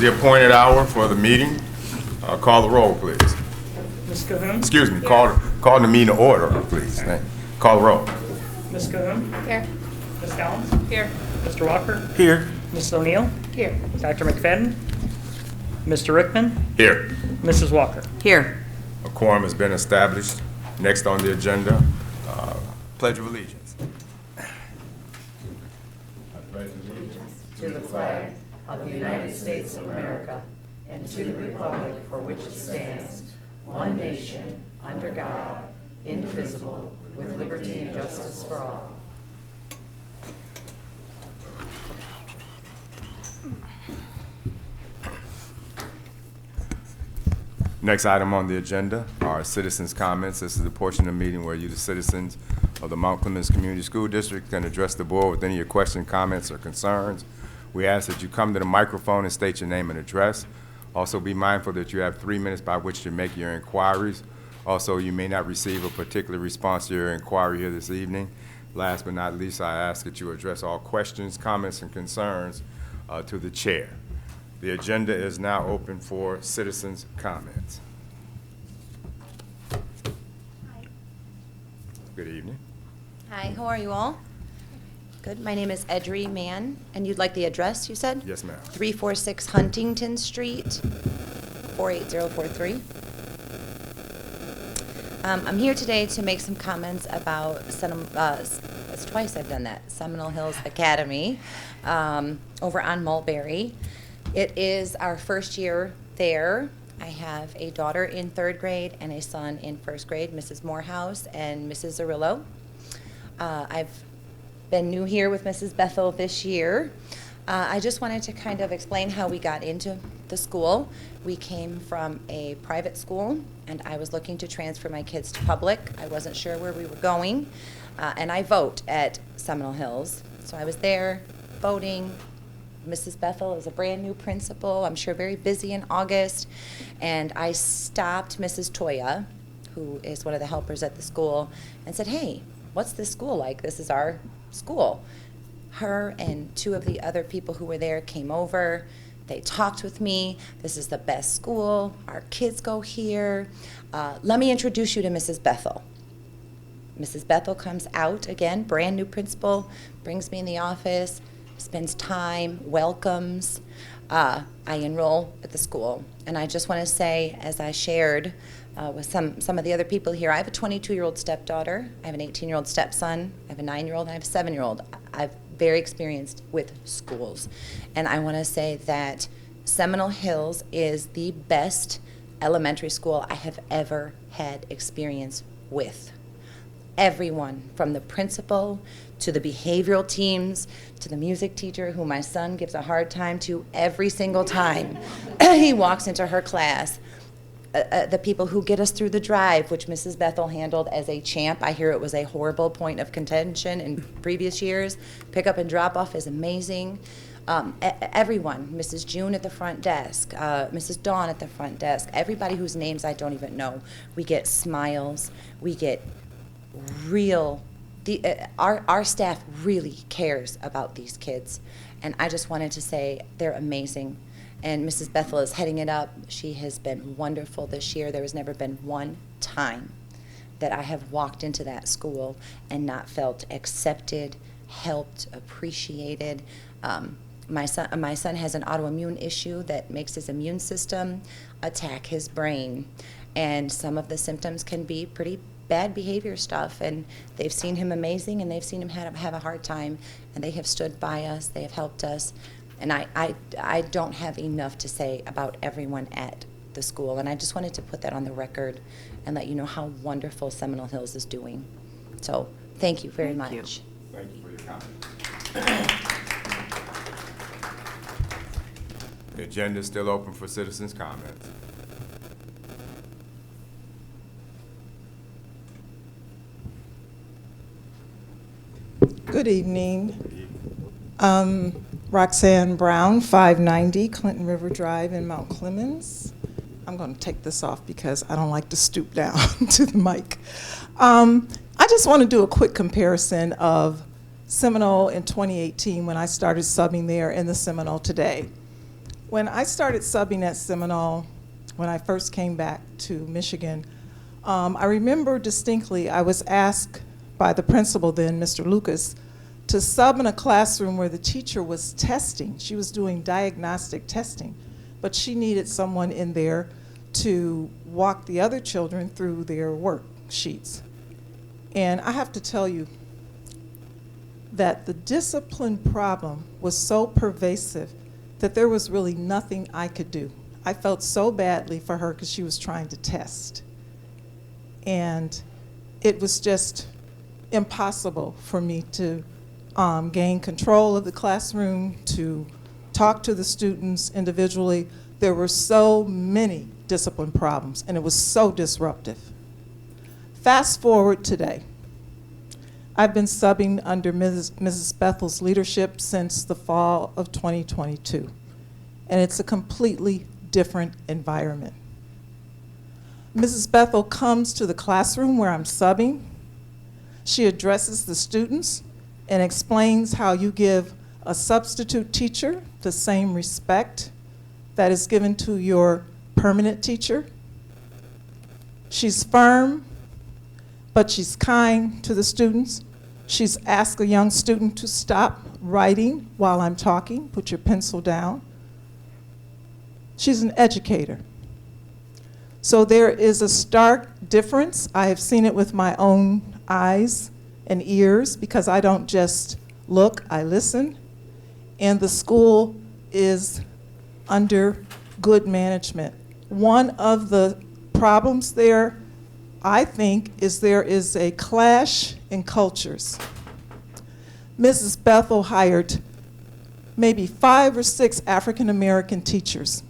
the appointed hour for the meeting. Call the roll, please. Ms. Cahoon? Excuse me, call the meeting to order, please. Call the roll. Ms. Cahoon? Here. Ms. Collins? Here. Mr. Walker? Here. Ms. O'Neill? Here. Dr. McFadden? Mr. Rickman? Here. Mrs. Walker? Here. A quorum has been established. Next on the agenda, Pledge of Allegiance. To the flag of the United States of America and to the republic for which it stands, one nation, under God, indivisible, with liberty and justice for all. Next item on the agenda are citizens' comments. This is the portion of the meeting where you, the citizens of the Mount Clemens Community School District, can address the board with any of your questions, comments, or concerns. We ask that you come to the microphone and state your name and address. Also, be mindful that you have 3 minutes by which to make your inquiries. Also, you may not receive a particular response to your inquiry here this evening. Last but not least, I ask that you address all questions, comments, and concerns to the chair. The agenda is now open for citizens' comments. Hi. Good evening. Hi, how are you all? Good. My name is Edry Mann, and you'd like the address, you said? Yes, ma'am. 346 Huntington Street, 48043. I'm here today to make some comments about, it's twice I've done that, Seminole Hills Academy over on Mulberry. It is our first year there. I have a daughter in 3rd grade and a son in 1st grade, Mrs. Morehouse and Mrs. Zarillo. I've been new here with Mrs. Bethel this year. I just wanted to kind of explain how we got into the school. We came from a private school, and I was looking to transfer my kids to public. I wasn't sure where we were going, and I vote at Seminole Hills. So I was there voting. Mrs. Bethel is a brand new principal, I'm sure very busy in August, and I stopped Mrs. Toya, who is one of the helpers at the school, and said, hey, what's this school like? This is our school. Her and 2 of the other people who were there came over. They talked with me. This is the best school. Our kids go here. Let me introduce you to Mrs. Bethel. Mrs. Bethel comes out again, brand new principal, brings me in the office, spends time, welcomes. I enroll at the school. And I just want to say, as I shared with some of the other people here, I have a 22-year-old stepdaughter, I have an 18-year-old stepson, I have a 9-year-old, and I have a 7-year-old. I'm very experienced with schools. And I want to say that Seminole Hills is the best elementary school I have ever had experience with. Everyone, from the principal to the behavioral teams to the music teacher, who my son gives a hard time to every single time he walks into her class. The people who get us through the drive, which Mrs. Bethel handled as a champ. I hear it was a horrible point of contention in previous years. Pick up and drop off is amazing. Everyone, Mrs. June at the front desk, Mrs. Dawn at the front desk, everybody whose names I don't even know. We get smiles, we get real, our staff really cares about these kids. And I just wanted to say they're amazing. And Mrs. Bethel is heading it up. She has been wonderful this year. There has never been one time that I have walked into that school and not felt accepted, helped, appreciated. My son has an autoimmune issue that makes his immune system attack his brain. And some of the symptoms can be pretty bad behavior stuff, and they've seen him amazing, and they've seen him have a hard time, and they have stood by us, they have helped us. And I don't have enough to say about everyone at the school, and I just wanted to put that on the record and let you know how wonderful Seminole Hills is doing. So thank you very much. Thank you for your comment. The agenda is still open for citizens' comments. Good evening. Roxanne Brown, 590 Clinton River Drive in Mount Clemens. I'm going to take this off because I don't like to stoop down to the mic. I just want to do a quick comparison of Seminole in 2018 when I started subbing there and the Seminole today. When I started subbing at Seminole, when I first came back to Michigan, I remember distinctly I was asked by the principal then, Mr. Lucas, to sub in a classroom where the teacher was testing. She was doing diagnostic testing, but she needed someone in there to walk the other children through their worksheets. And I have to tell you that the discipline problem was so pervasive that there was really nothing I could do. I felt so badly for her because she was trying to test. And it was just impossible for me to gain control of the classroom, to talk to the students individually. There were so many discipline problems, and it was so disruptive. Fast forward today. I've been subbing under Mrs. Bethel's leadership since the fall of 2022, and it's a completely different environment. Mrs. Bethel comes to the classroom where I'm subbing. She addresses the students and explains how you give a substitute teacher the same respect that is given to your permanent teacher. She's firm, but she's kind to the students. She's asked a young student to stop writing while I'm talking, put your pencil down. She's an educator. So there is a stark difference. I have seen it with my own eyes and ears because I don't just look, I listen. And the school is under good management. One of the problems there, I think, is there is a clash in cultures. Mrs. Bethel hired maybe 5 or 6 African American teachers.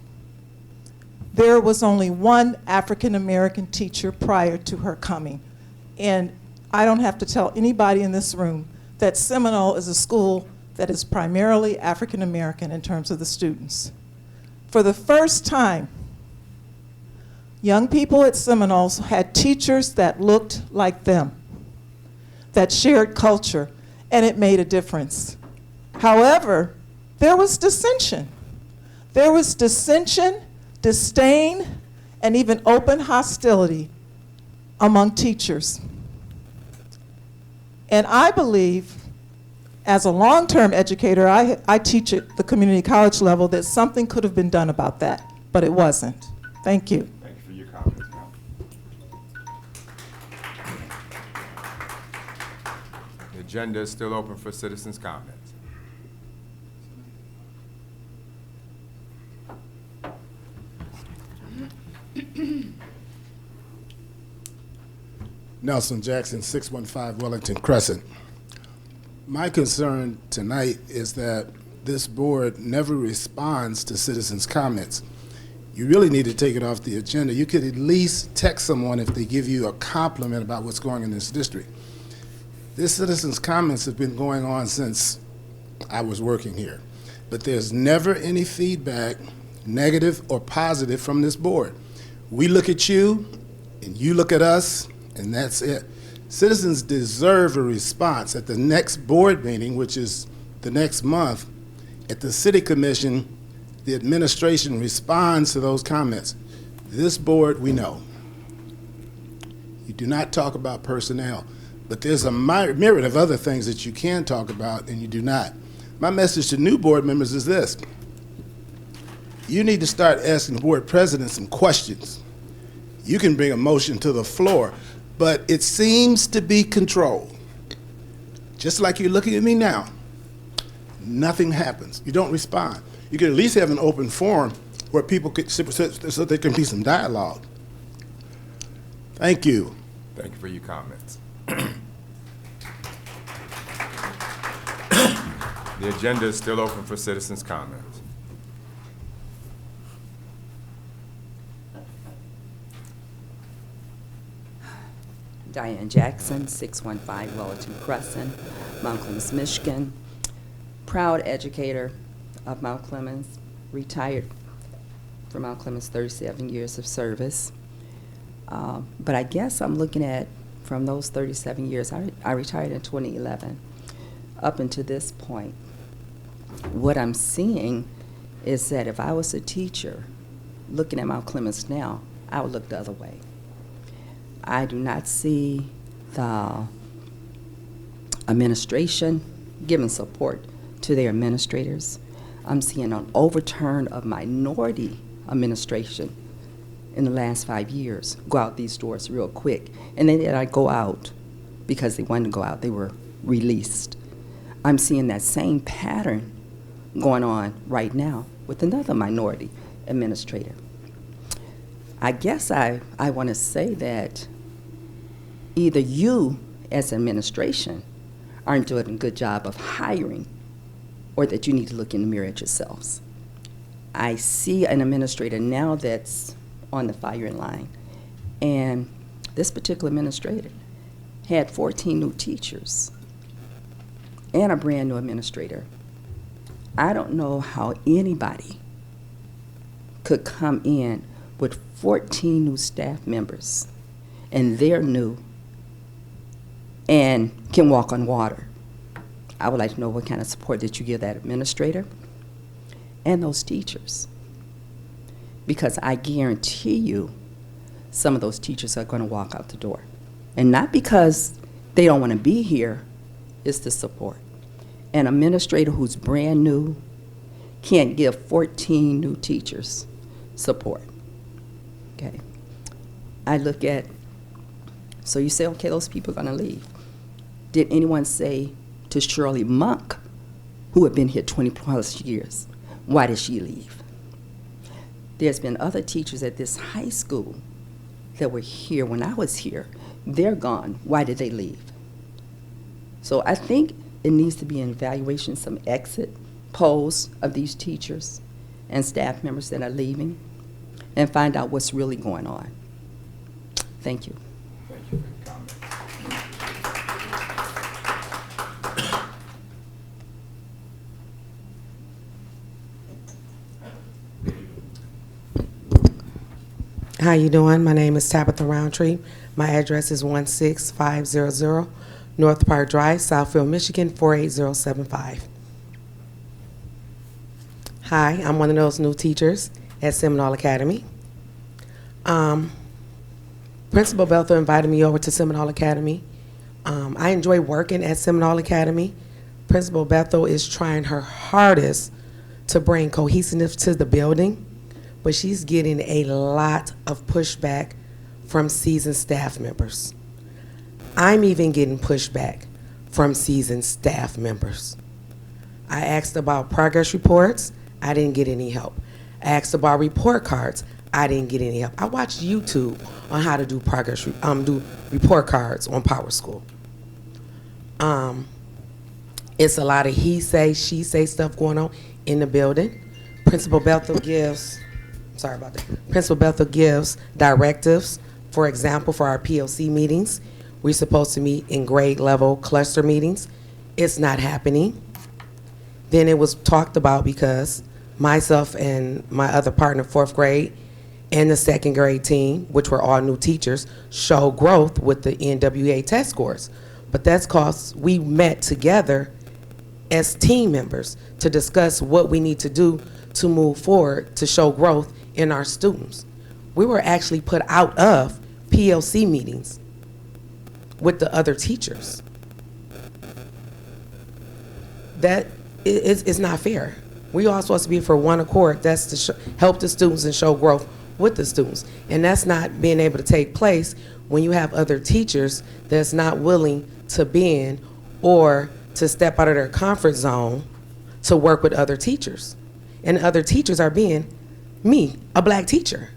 There was only one African American teacher prior to her coming. And I don't have to tell anybody in this room that Seminole is a school that is primarily African American in terms of the students. For the first time, young people at Seminole had teachers that looked like them, that shared culture, and it made a difference. However, there was dissension. There was dissension, disdain, and even open hostility among teachers. And I believe, as a long-term educator, I teach at the community college level, that something could have been done about that, but it wasn't. Thank you. Thank you for your comments, ma'am. The agenda is still open for citizens' comments. Nelson Jackson, 615 Wellington Crescent. My concern tonight is that this board never responds to citizens' comments. You really need to take it off the agenda. You could at least text someone if they give you a compliment about what's going on in this district. This citizens' comments have been going on since I was working here, but there's never any feedback, negative or positive, from this board. We look at you, and you look at us, and that's it. Citizens deserve a response at the next board meeting, which is the next month. At the city commission, the administration responds to those comments. This board, we know. You do not talk about personnel, but there's a myriad of other things that you can talk about and you do not. My message to new board members is this. You need to start asking board presidents some questions. You can bring a motion to the floor, but it seems to be controlled. Just like you're looking at me now, nothing happens. You don't respond. You can at least have an open forum where people could, so there can be some dialogue. Thank you. Thank you for your comments. The agenda is still open for citizens' comments. Diane Jackson, 615 Wellington Crescent, Mount Clemens, Michigan. Proud educator of Mount Clemens, retired from Mount Clemens, 37 years of service. But I guess I'm looking at, from those 37 years, I retired in 2011, up until this point, what I'm seeing is that if I was a teacher looking at Mount Clemens now, I would look the other way. I do not see the administration giving support to their administrators. I'm seeing an overturn of minority administration in the last 5 years go out these doors real quick. And they did not go out because they wanted to go out. They were released. I'm seeing that same pattern going on right now with another minority administrator. I guess I want to say that either you as administration aren't doing a good job of hiring, or that you need to look in the mirror at yourselves. I see an administrator now that's on the firing line, and this particular administrator had 14 new teachers and a brand new administrator. I don't know how anybody could come in with 14 new staff members and they're new and can walk on water. I would like to know what kind of support that you give that administrator and those teachers. Because I guarantee you some of those teachers are going to walk out the door. And not because they don't want to be here, it's the support. An administrator who's brand new can't give 14 new teachers support. Okay. I look at, so you say, okay, those people are going to leave. Did anyone say to Shirley Monk, who had been here 20+ years, why did she leave? There's been other teachers at this high school that were here when I was here. They're gone. Why did they leave? So I think it needs to be an evaluation, some exit polls of these teachers and staff members that are leaving, and find out what's really going on. Thank you. Thank you for your comment. How you doing? My name is Tabitha Roundtree. My address is 16500 North Park Drive, Southfield, Michigan, 48075. Hi, I'm one of those new teachers at Seminole Academy. Principal Bethel invited me over to Seminole Academy. I enjoy working at Seminole Academy. Principal Bethel is trying her hardest to bring cohesiveness to the building, but she's getting a lot of pushback from seasoned staff members. I'm even getting pushback from seasoned staff members. I asked about progress reports. I didn't get any help. I asked about report cards. I didn't get any help. I watched YouTube on how to do do report cards on Power School. It's a lot of he say, she say stuff going on in the building. Principal Bethel gives, sorry about that. Principal Bethel gives directives. For example, for our PLC meetings, we're supposed to meet in grade level cluster meetings. It's not happening. Then it was talked about because myself and my other partner, 4th grade, and the 2nd grade team, which were all new teachers, show growth with the NWA test scores. But that's because we met together as team members to discuss what we need to do to move forward to show growth in our students. We were actually put out of PLC meetings with the other teachers. That is not fair. We all supposed to be for one accord. That's to help the students and show growth with the students. And that's not being able to take place when you have other teachers that's not willing to bend or to step out of their comfort zone to work with other teachers. And other teachers are being me, a black teacher.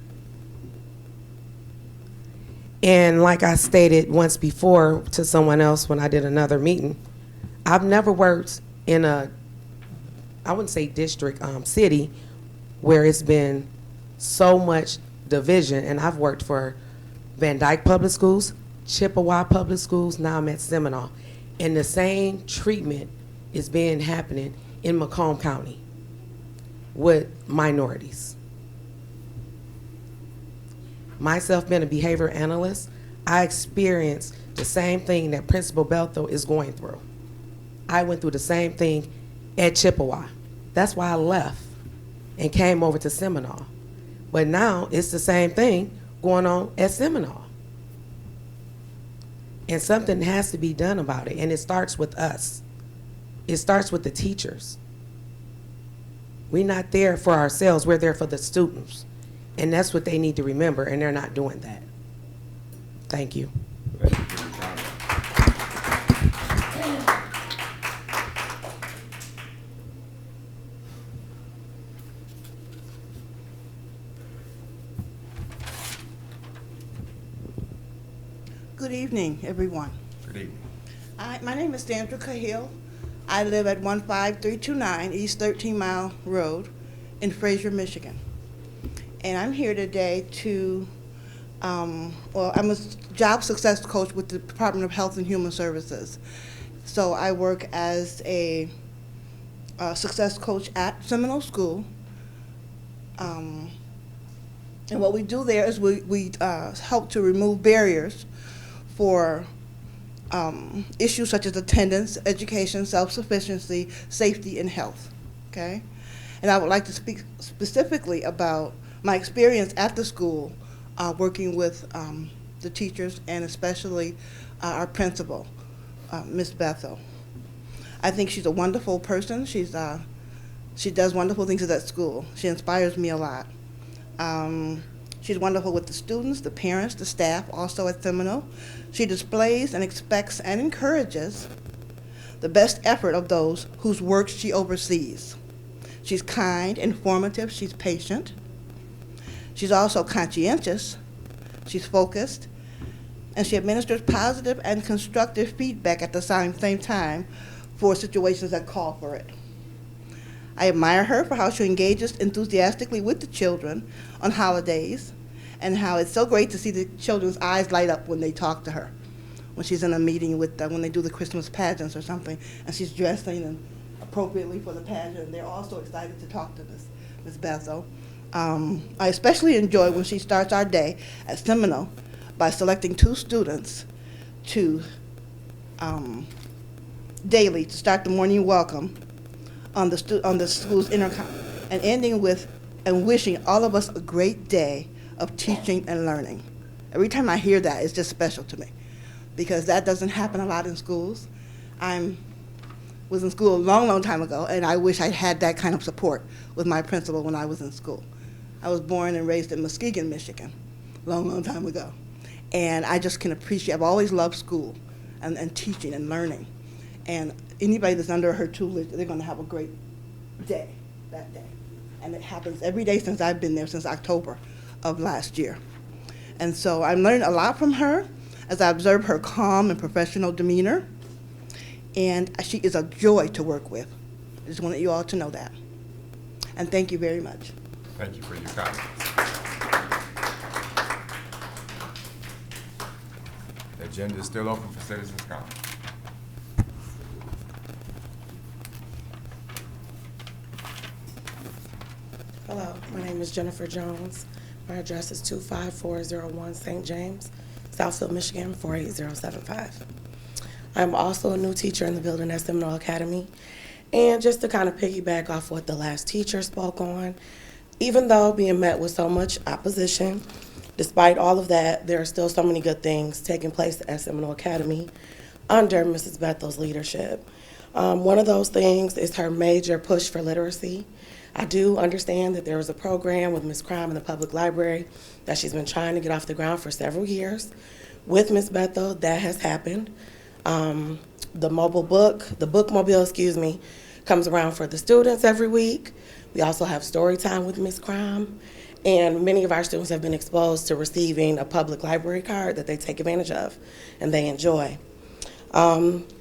And like I stated once before to someone else when I did another meeting, I've never worked in a, I wouldn't say district, city where it's been so much division. And I've worked for Van Dyke Public Schools, Chippewa Public Schools, now I'm at Seminole. And the same treatment is being happening in Macomb County with minorities. Myself being a behavior analyst, I experienced the same thing that Principal Bethel is going through. I went through the same thing at Chippewa. That's why I left. and came over to Seminole. But now it's the same thing going on at Seminole. And something has to be done about it, and it starts with us. It starts with the teachers. We're not there for ourselves, we're there for the students. And that's what they need to remember, and they're not doing that. Thank you. Thank you for your comment. Good evening, everyone. Good evening. My name is Sandra Cahill. I live at 15329 East 13 Mile Road in Fraser, Michigan. And I'm here today to, I'm a job success coach with the Department of Health and Human Services. So I work as a success coach at Seminole School. And what we do there is we help to remove barriers for issues such as attendance, education, self-sufficiency, safety, and health, okay? And I would like to speak specifically about my experience at the school working with the teachers and especially our principal, Miss Bethel. I think she's a wonderful person. She does wonderful things at that school. She inspires me a lot. She's wonderful with the students, the parents, the staff, also at Seminole. She displays and expects and encourages the best effort of those whose work she oversees. She's kind, informative, she's patient. She's also conscientious, she's focused, and she administers positive and constructive feedback at the same time for situations that call for it. I admire her for how she engages enthusiastically with the children on holidays and how it's so great to see the children's eyes light up when they talk to her, when she's in a meeting with them, when they do the Christmas pageants or something, and she's dressing appropriately for the pageant. They're all so excited to talk to Ms. Bethel. I especially enjoy when she starts our day at Seminole by selecting 2 students to daily to start the morning welcome on the school's intercom, and ending with and wishing all of us a great day of teaching and learning. Every time I hear that, it's just special to me, because that doesn't happen a lot in schools. I was in school a long, long time ago, and I wish I had that kind of support with my principal when I was in school. I was born and raised in Muskegon, Michigan, long, long time ago. And I just can appreciate, I've always loved school and teaching and learning. And anybody that's under her tutelage, they're gonna have a great day that day. And it happens every day since I've been there, since October of last year. And so I'm learning a lot from her as I observe her calm and professional demeanor. And she is a joy to work with. I just wanted you all to know that. And thank you very much. Thank you for your comments. The agenda is still open for citizens' comments. Hello, my name is Jennifer Jones. My address is 25401 St. James, Southfield, Michigan, 48075. I'm also a new teacher in the building at Seminole Academy. And just to kind of piggyback off what the last teacher spoke on, even though being met with so much opposition, despite all of that, there are still so many good things taking place at Seminole Academy under Mrs. Bethel's leadership. One of those things is her major push for literacy. I do understand that there was a program with Ms. Crime in the public library that she's been trying to get off the ground for several years. With Ms. Bethel, that has happened. The bookmobile, comes around for the students every week. We also have story time with Ms. Crime. And many of our students have been exposed to receiving a public library card that they take advantage of and they enjoy.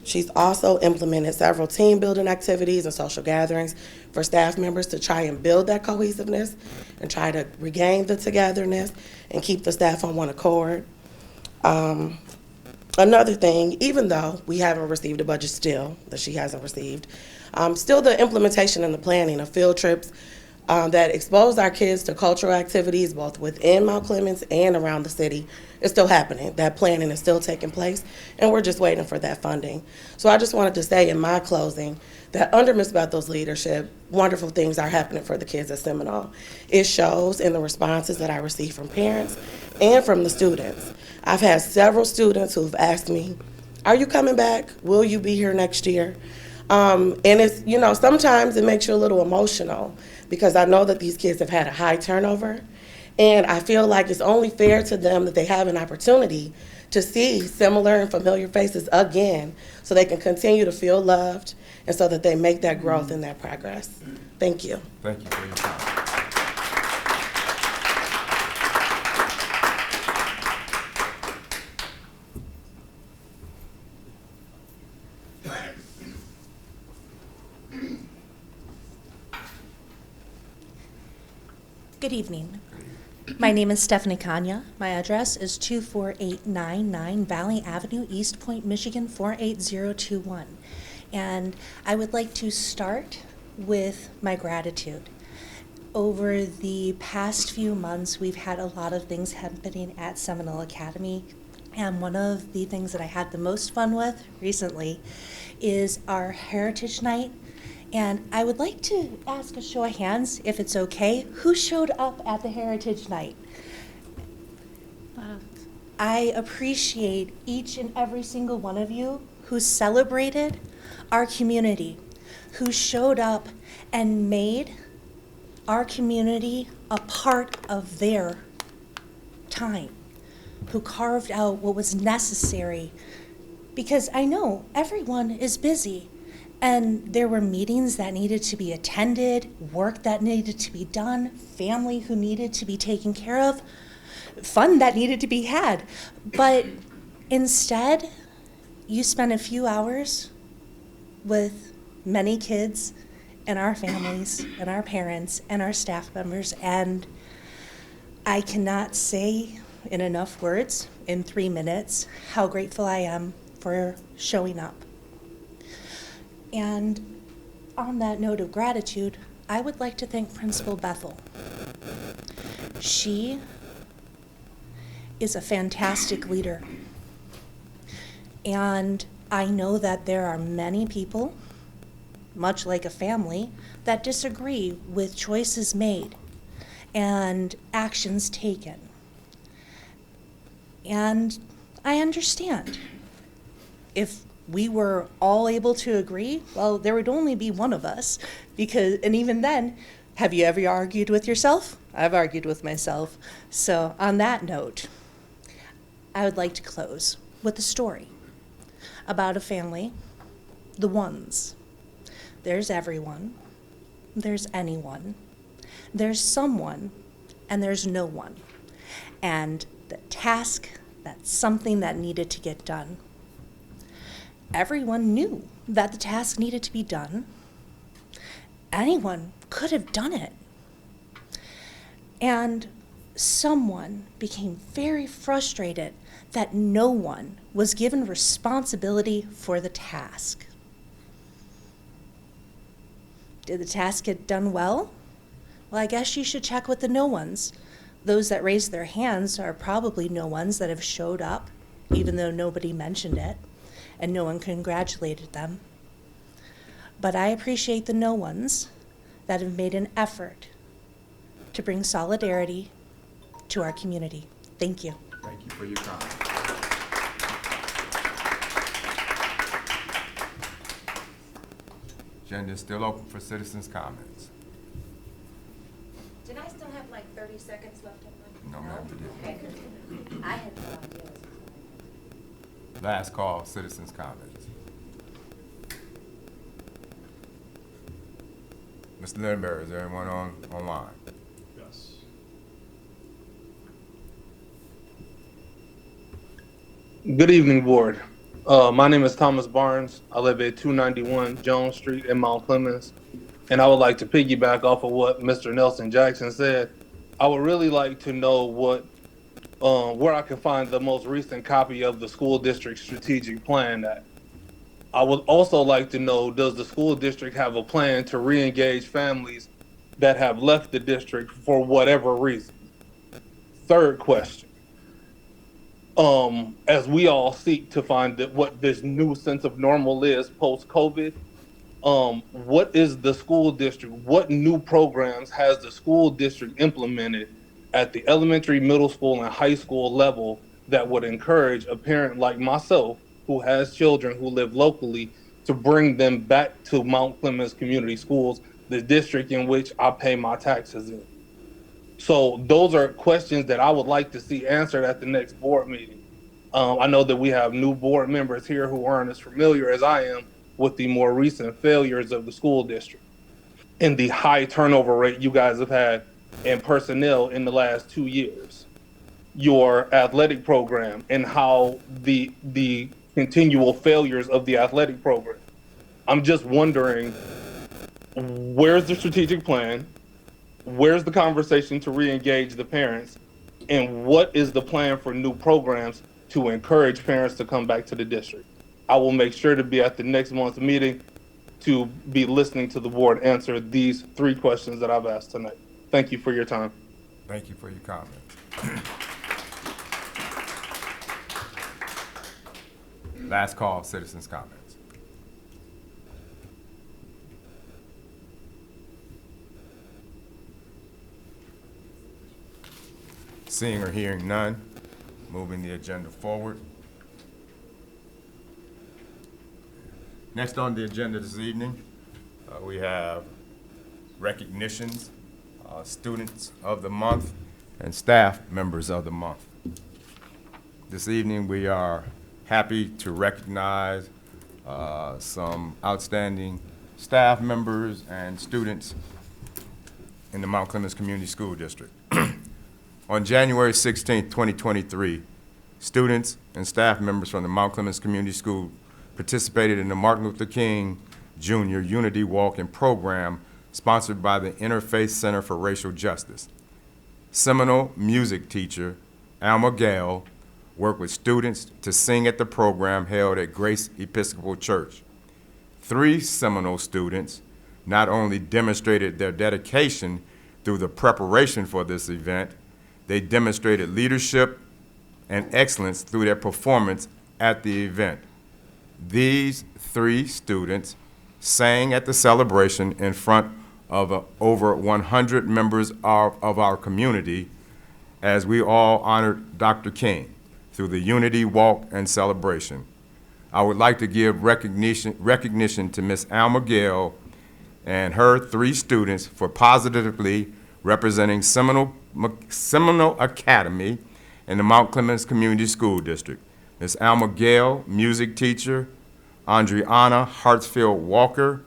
She's also implemented several team building activities and social gatherings for staff members to try and build that cohesiveness and try to regain the togetherness and keep the staff on one accord. Another thing, even though we haven't received a budget still, that she hasn't received, still the implementation and the planning of field trips that expose our kids to cultural activities both within Mount Clemens and around the city is still happening. That planning is still taking place, and we're just waiting for that funding. So I just wanted to say in my closing that under Ms. Bethel's leadership, wonderful things are happening for the kids at Seminole. It shows in the responses that I receive from parents and from the students. I've had several students who've asked me, are you coming back? Will you be here next year? And it's, you know, sometimes it makes you a little emotional because I know that these kids have had a high turnover. And I feel like it's only fair to them that they have an opportunity to see similar and familiar faces again so they can continue to feel loved and so that they make that growth and that progress. Thank you. Thank you for your time. Good evening. My name is Stephanie Kanya. My address is 24899 Valley Avenue, East Point, Michigan 48021. And I would like to start with my gratitude. Over the past few months, we've had a lot of things happening at Seminole Academy. And one of the things that I had the most fun with recently is our Heritage Night. And I would like to ask a show of hands, if it's okay, who showed up at the Heritage Night? I appreciate each and every single one of you who celebrated our community, who showed up and made our community a part of their time, who carved out what was necessary. Because I know everyone is busy. And there were meetings that needed to be attended, work that needed to be done, family who needed to be taken care of, fun that needed to be had. But instead, you spent a few hours with many kids and our families and our parents and our staff members. And I cannot say in enough words, in 3 minutes, how grateful I am for showing up. And on that note of gratitude, I would like to thank Principal Bethel. She is a fantastic leader. And I know that there are many people, much like a family, that disagree with choices made and actions taken. And I understand. If we were all able to agree, well, there would only be one of us. And even then, have you ever argued with yourself? I've argued with myself. So on that note, I would like to close with a story about a family, the ones. There's everyone, there's anyone, there's someone, and there's no one. And the task, that's something that needed to get done. Everyone knew that the task needed to be done. Anyone could have done it. And someone became very frustrated that no one was given responsibility for the task. Did the task get done well? Well, I guess you should check with the no ones. Those that raised their hands are probably no ones that have showed up, even though nobody mentioned it. And no one congratulated them. But I appreciate the no ones that have made an effort to bring solidarity to our community. Thank you. Thank you for your comment. Agenda is still open for citizens' comments. Did I still have like 30 seconds left on my? No, ma'am, you didn't. Okay, good. I had no idea. Last call, citizens' comments. Mr. Lindbergh, is there anyone online? Yes. Good evening, Board. My name is Thomas Barnes. I live at 291 Jones Street in Mount Clemens. And I would like to piggyback off of what Mr. Nelson Jackson said. I would really like to know where I can find the most recent copy of the school district strategic plan at. I would also like to know, does the school district have a plan to re-engage families that have left the district for whatever reason. Third question. As we all seek to find what this new sense of normal is post-COVID, what is the school district, what new programs has the school district implemented at the elementary, middle school, and high school level that would encourage a parent like myself who has children who live locally to bring them back to Mount Clemens Community Schools, the district in which I pay my taxes in? So those are questions that I would like to see answered at the next board meeting. I know that we have new board members here who aren't as familiar as I am with the more recent failures of the school district and the high turnover rate you guys have had in personnel in the last 2 years. Your athletic program and how the continual failures of the athletic program. I'm just wondering, where's the strategic plan? Where's the conversation to re-engage the parents? And what is the plan for new programs to encourage parents to come back to the district? I will make sure to be at the next month's meeting to be listening to the board answer these 3 questions that I've asked tonight. Thank you for your time. Thank you for your comments. Last call, citizens' comments. Seeing or hearing none, moving the agenda forward. Next on the agenda this evening, we have recognitions, students of the month, and staff members of the month. This evening, we are happy to recognize some outstanding staff members and students in the Mount Clemens Community School District. On January 16, 2023, students and staff members from the Mount Clemens Community School participated in the Martin Luther King Jr. Unity Walk-In program sponsored by the Interfaith Center for Racial Justice. Seminole music teacher Alma Gale worked with students to sing at the program held at Grace Episcopal Church. 3 Seminole students not only demonstrated their dedication through the preparation for this event, they demonstrated leadership and excellence through their performance at the event. These 3 students sang at the celebration in front of over 100 members of our community as we all honored Dr. King through the Unity Walk and celebration. I would like to give recognition to Ms. Alma Gale and her 3 students for positively representing Seminole Academy in the Mount Clemens Community School District. Ms. Alma Gale, music teacher, Andriana Hartsfield Walker,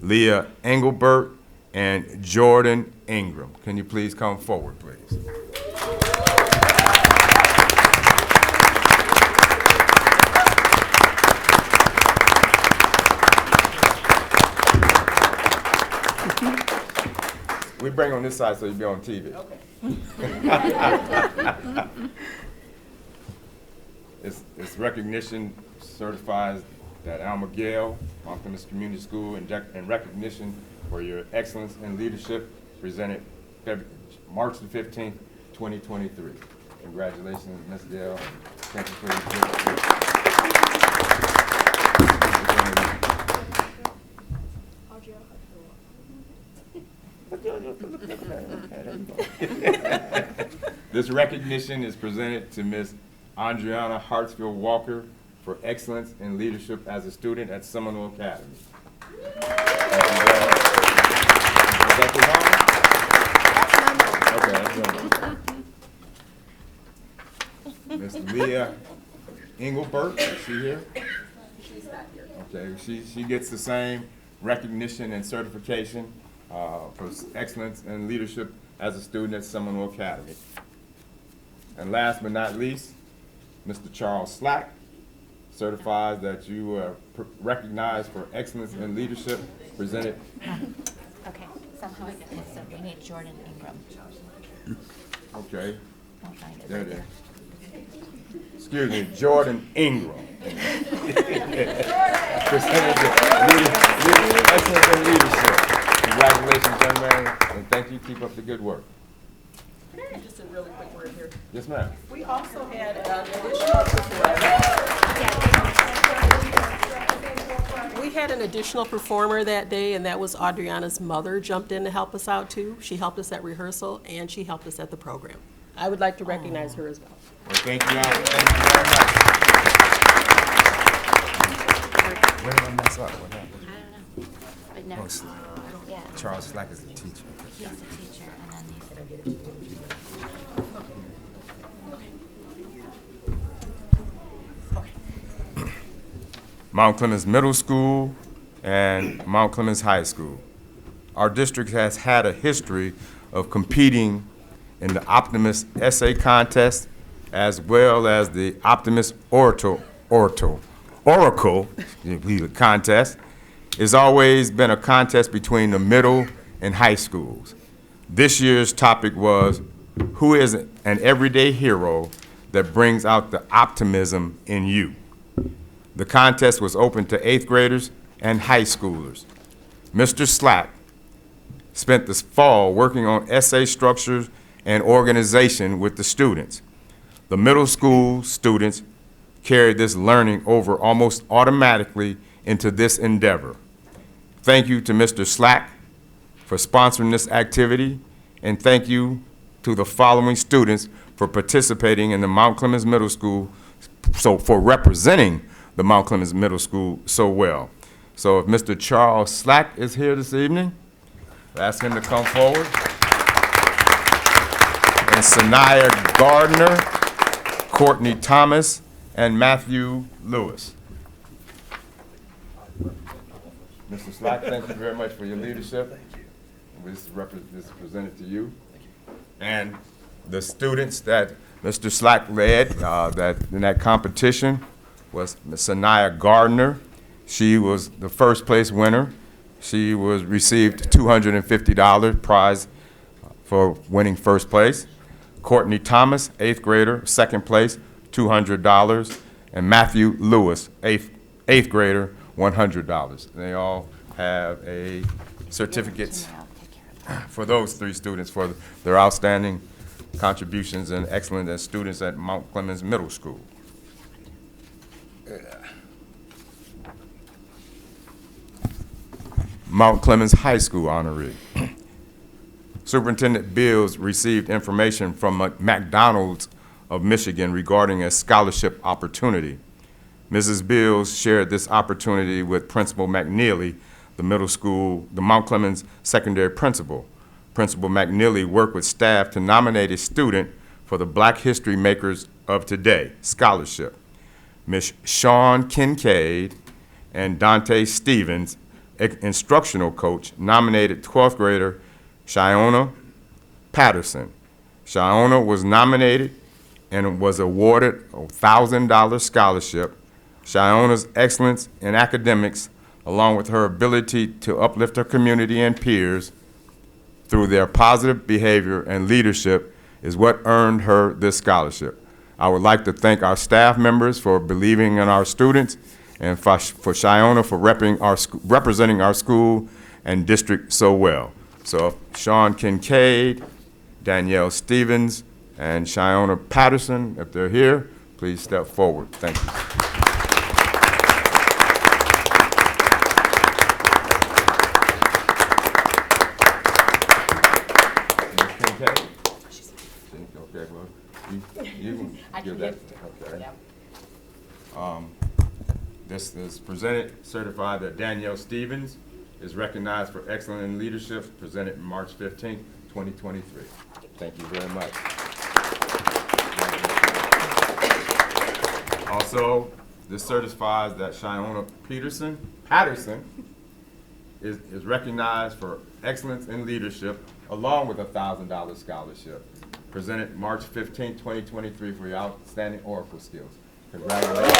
Leah Engelbert, and Jordan Ingram. Can you please come forward, please? We bring on this side so you'll be on TV. Okay. This recognition certifies that Alma Gale, Mount Clemens Community School, in recognition for your excellence in leadership, presented March the 15th, 2023. Congratulations, Ms. Gale. Thank you for your This recognition is presented to Ms. Andriana Hartsfield Walker for excellence in leadership as a student at Seminole Academy. Ms. Leah Engelbert, is she here? She's not here. Okay, she gets the same recognition and certification for excellence in leadership as a student at Seminole Academy. And last but not least, Mr. Charles Slack certifies that you are recognized for excellence in leadership, presented. Okay, somehow I get this, so we need Jordan Ingram. Okay. I'll find it There right it is. there. Excuse me, Jordan Ingram. Presented excellence in leadership. Congratulations, young man, and thank you. Keep up the good work. Just a really quick word here. Yes, ma'am. We also had an additional performer. We had an additional performer that day, and that was Adriana's mother jumped in to help us out too. She helped us at rehearsal, and she helped us at the program. I would like to recognize her as well. Well, thank you all. Thank you very much. Where did I mess up? What happened? I don't know. But no. Oh, Slack. Yeah. Charles Slack is the teacher. He's the teacher, and then Mount Clemens Middle School and Mount Clemens High School. Our district has had a history of competing in the Optimist Essay Contest as well as the Optimist Oracle Contest. It's always been a contest between the middle and high schools. This year's topic was, who is an everyday hero that brings out the optimism in you? The contest was open to 8th graders and high schoolers. Mr. Slack spent this fall working on essay structures and organization with the students. The middle school students carried this learning over almost automatically into this endeavor. Thank you to Mr. Slack for sponsoring this activity, and thank you to the following students for participating in the Mount Clemens Middle School, for representing the Mount Clemens Middle School so well. So if Mr. Charles Slack is here this evening, we'll ask him to come forward. And Sanaya Gardner, Courtney Thomas, and Matthew Lewis. Mr. Slack, thank you very much for your leadership. This is presented to you. And the students that Mr. Slack led in that competition was Ms. Sanaya Gardner. She was the first place winner. She received $250 prize for winning first place. Courtney Thomas, 8th grader, second place, $200. And Matthew Lewis, eighth grader, $100. They all have a certificates for those 3 students for their outstanding contributions and excellence as students at Mount Clemens Middle School. Mount Clemens High School honoree. Superintendent Bills received information from McDonald's of Michigan regarding a scholarship opportunity. Mrs. Bills shared this opportunity with Principal McNeely, the Mount Clemens secondary principal. Principal McNeely worked with staff to nominate a student for the Black History Makers of Today scholarship. Ms. Sean Kincaid and Dante Stevens, instructional coach, nominated 12th grader Shiona Patterson. Shiona was nominated and was awarded a $1,000 scholarship. Shiona's excellence in academics, along with her ability to uplift her community and peers through their positive behavior and leadership, is what earned her this scholarship. I would like to thank our staff members for believing in our students, and for Shiona for representing our school and district so well. So Sean Kincaid, Danielle Stevens, and Shiona Patterson, if they're here, please step forward. Thank you. Kincaid? Okay, well, you can give that. Okay. This is presented, certified that Danielle Stevens is recognized for excellence in leadership, presented March 15th, 2023. Thank you very much. Also, this certifies that Shiona Patterson is recognized for excellence in leadership, along with a $1,000 scholarship, presented March 15th, 2023 for your outstanding oracle skills. Congratulations.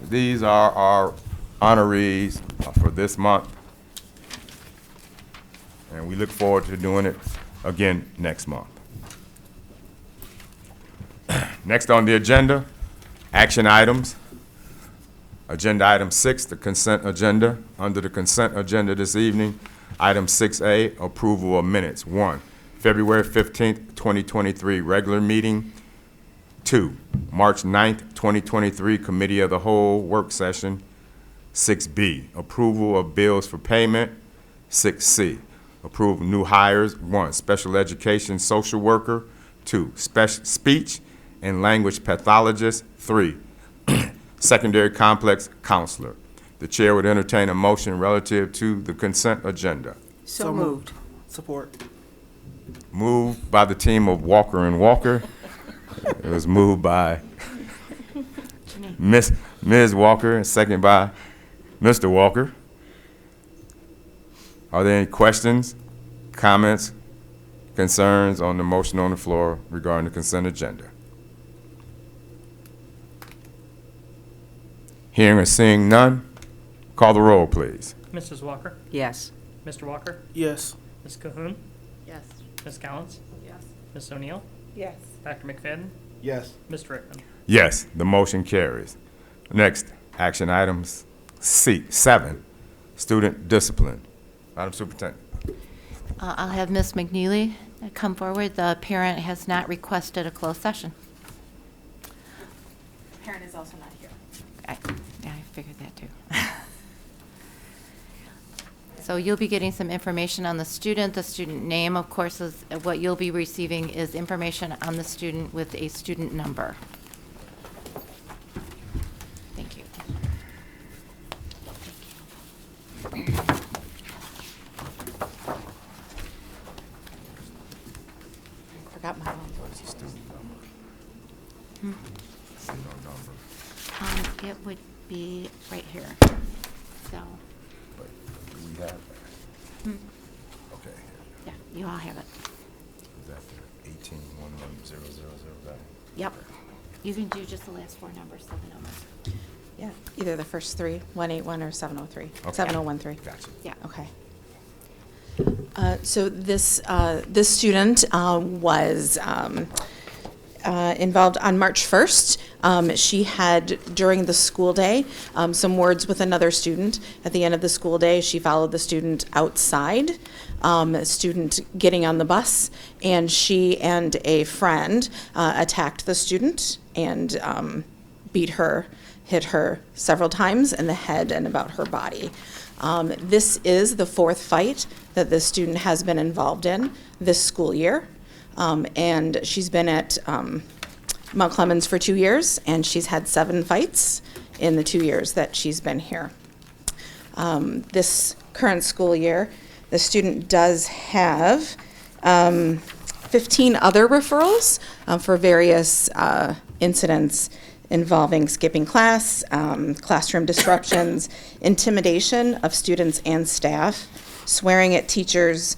These are our honorees for this month, and we look forward to doing it again next month. Next on the agenda, action items. Agenda item 6, the consent agenda. Under the consent agenda this evening, item 6A, approval of minutes. 1, February 15th, 2023, regular meeting. 2, March 9th, 2023, committee of the whole work session. 6B, approval of bills for payment. 6C, approve new hires. 1, special education social worker. 2, speech and language pathologist. 3, secondary complex counselor. The chair would entertain a motion relative to the consent agenda. So moved. Support. Moved by the team of Walker and Walker. It was moved by Ms. Walker and second by Mr. Walker. Are there any questions, comments, concerns on the motion on the floor regarding the consent agenda? Hearing or seeing none, call the roll, please. Mrs. Walker? Yes. Mr. Walker? Yes. Ms. Cahoon? Yes. Ms. Collins? Yes. Ms. O'Neill? Yes. Dr. McFadden? Yes. Mr. Rickman? Yes, the motion carries. Next, action items 7, student discipline. Madam Superintendent. I'll have Ms. McNeely come forward. The parent has not requested a closed session. Parent is also not here. Yeah, I figured that too. So you'll be getting some information on the student. The student name, of course, is what you'll be receiving is information on the student with a student number. Thank you. Forgot my own. It would be right here. So, We have, okay, yeah, you all have it. is that the 18-11-000? Yep. You can do just the last 4 numbers, so the numbers. Yeah, either the first 3, 181 or 703. Okay. 7013. Gotcha. Yeah. Okay. So this student was involved on March 1st. She had, during the school day, some words with another student. At the end of the school day, she followed the student outside, a student getting on the bus, and she and a friend attacked the student and beat her, hit her several times in the head and about her body. This is the 4th fight that this student has been involved in this school year. And she's been at Mount Clemens for 2 years, and she's had 7 fights in the 2 years that she's been here. This current school year, the student does have 15 other referrals for various incidents involving skipping class, classroom disruptions, intimidation of students and staff, swearing at teachers,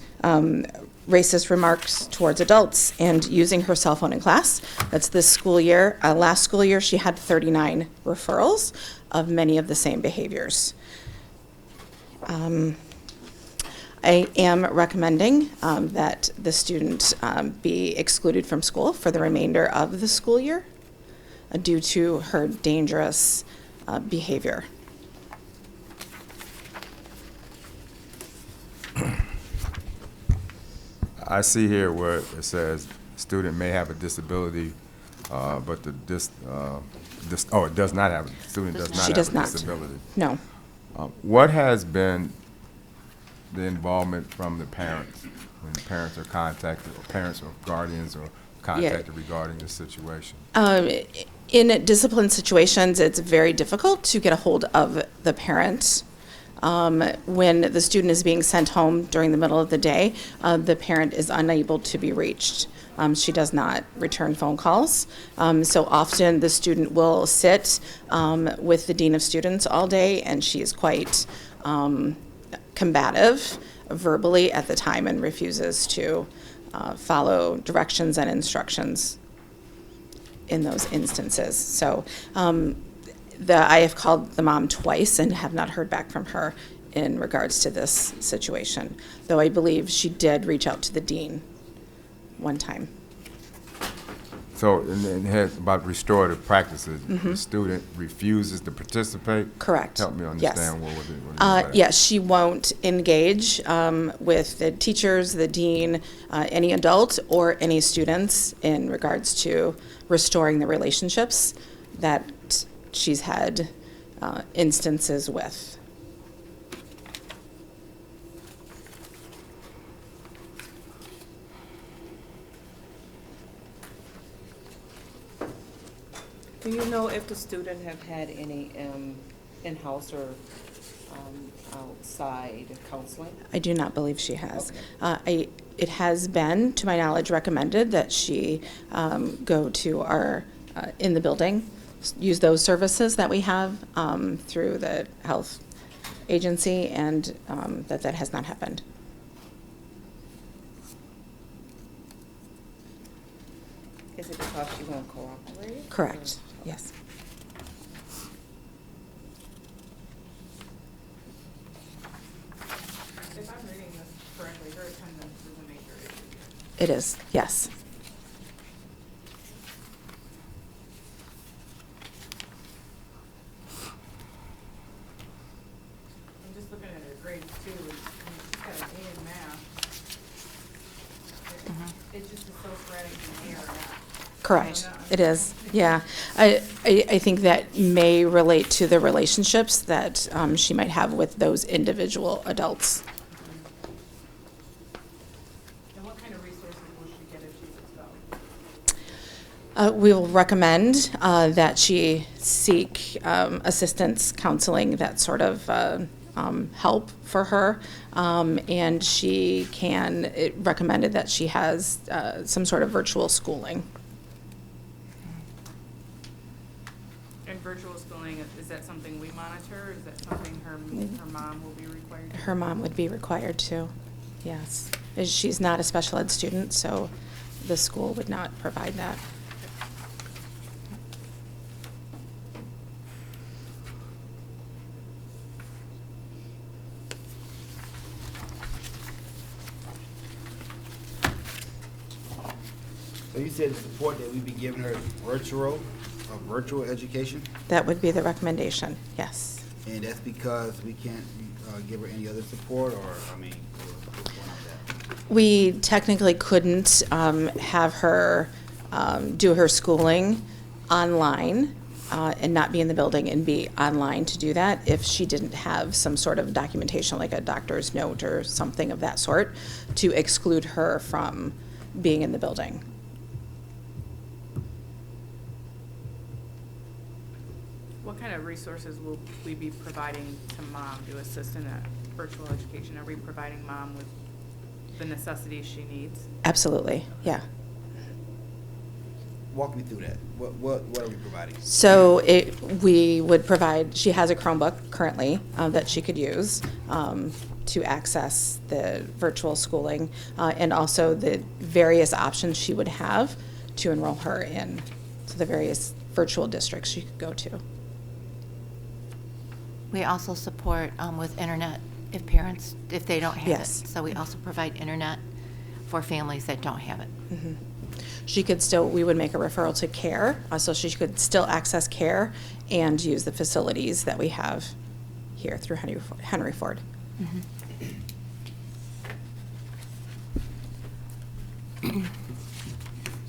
racist remarks towards adults, and using her cell phone in class. That's this school year. Last school year, she had 39 referrals of many of the same behaviors. I am recommending that the student be excluded from school for the remainder of the school year due to her dangerous behavior. I see here where it says student may have a disability, but it does not have, the student does not She have does a not. disability. No. What has been the involvement from the parents when parents are contacted, or parents or guardians are contacted regarding this situation? In discipline situations, it's very difficult to get a hold of the parent. When the student is being sent home during the middle of the day, the parent is unable to be reached. She does not return phone calls. So often the student will sit with the dean of students all day, and she is quite combative verbally at the time and refuses to follow directions and instructions in those instances. So I have called the mom twice and have not heard back from her in regards to this situation, though I believe she did reach out to the dean one time. So, and here about restorative practices, the student refuses to participate? Correct. Help me Yes. understand what would it Yes, she won't engage with the teachers, the dean, any adult, or any students in regards to restoring the relationships that she's had instances with. Do you know if the student have had any in-house or outside counseling? I do not believe she has. It has been, to my knowledge, recommended that she go to our in the building, use those services that we have through the health agency, and that has not happened. Is it because she won't cooperate? Correct. Yes. If I'm reading this correctly, her attendance is a major issue. It is. Yes. I'm just looking at her grades too, and she's got an A in math. It just is so sporadic in A or F. Correct. It is. Yeah. I think that may relate to the relationships that she might have with those individual adults. And what kind of resources will she get if she's expelled? We will recommend that she seek assistance, counseling, that sort of help for her. And she it recommended that she has some sort of virtual schooling. And virtual schooling, is that something we monitor, or is that something her mom will be required to? Her mom would be required to, yes. She's not a special ed student, so the school would not provide that. So you said the support that we'd be giving her virtual education, That would be the recommendation, yes. and that's because we can't give her any other support, or, I mean, what's going on with that? We technically couldn't have her do her schooling online and not be in the building and be online to do that if she didn't have some sort of documentation, like a doctor's note or something of that sort, to exclude her from being in the building. What kind of resources will we be providing to mom to assist in that virtual education? Are we providing mom with the necessities she needs? Absolutely, yeah. Walk me through that. What are we providing? So we would provide, she has a Chromebook currently that she could use to access the virtual schooling and also the various options she would have to enroll her in, so the various virtual districts she could go to. We also support with internet if they don't have Yes. it. So we also provide internet for families that don't have it. Mhm. She could still, we would make a referral to CARE, so she could still access CARE and use the facilities that we have here through Henry Ford.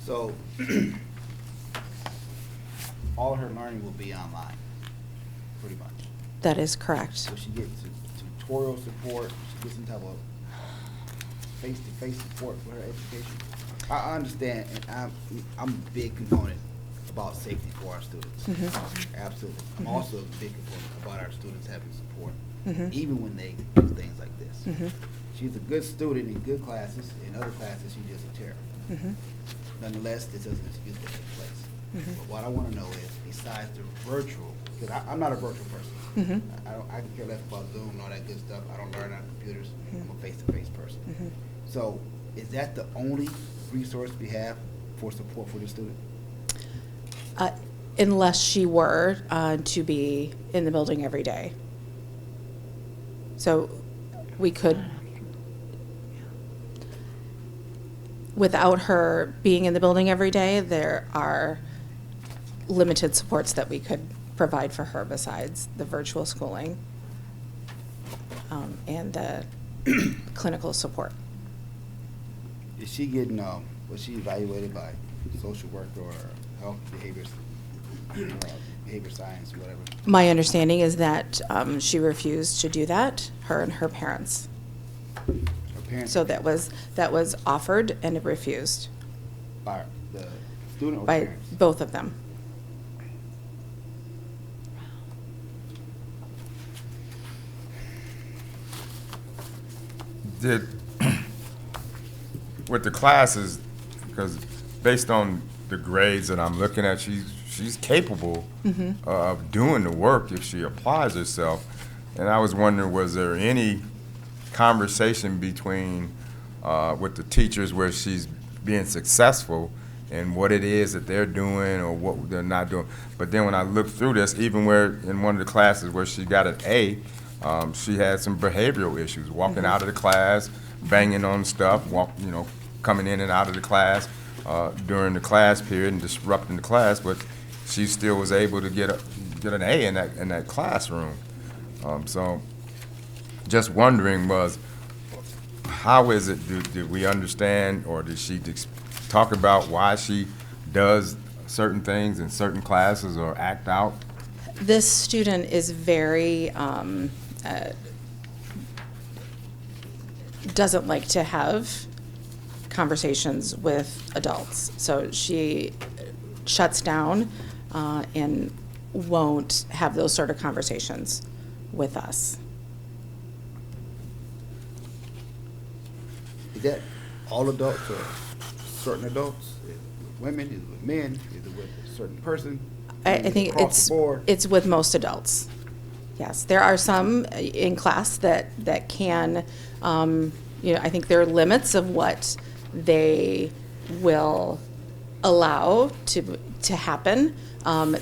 So, all her learning will be online, pretty much. That is correct. So she gets tutorial support, she gets some type of face-to-face support for her education. I understand, and I'm a big component about safety for our students. Absolutely. I'm also a big component about our students having support, even when they do things like this. She's a good student in good classes, in other classes she's just a terror. Nonetheless, this doesn't excuse what takes place. But what I want to know is, besides the virtual, because I'm not a virtual person. I can care less about Zoom and all that good stuff. I don't learn on computers. I'm a face-to-face person. So is that the only resource we have for support for the student? Unless she were to be in the building every day. So we could, without her being in the building every day, there are limited supports that we could provide for her besides the virtual schooling and the clinical support. Is she getting, was she evaluated by social worker or health behaviors, behavior science, or whatever? My understanding is that she refused to do that, her and her parents. Her parents? So that was offered and it refused By the student or by parents? both of them. Did, with the classes, because based on the grades that I'm looking at, she's capable of doing the work if she applies herself. And I was wondering, was there any conversation between, with the teachers where she's being successful and what it is that they're doing or what they're not doing? But then when I looked through this, even where in one of the classes where she got an A, she had some behavioral issues, walking out of the class, banging on stuff, coming in and out of the class during the class period and disrupting the class, but she still was able to get an A in that classroom. So just wondering was, how is it, did we understand, or did she talk about why she does certain things in certain classes or act out? This student is very, doesn't like to have conversations with adults. So she shuts down and won't have those sort of conversations with us. Is that all adults or certain adults? Is it with women? Is it with men? Is it with a certain person? I think Across the board? it's with most adults. Yes, there are some in class that can, I think there are limits of what they will allow to happen.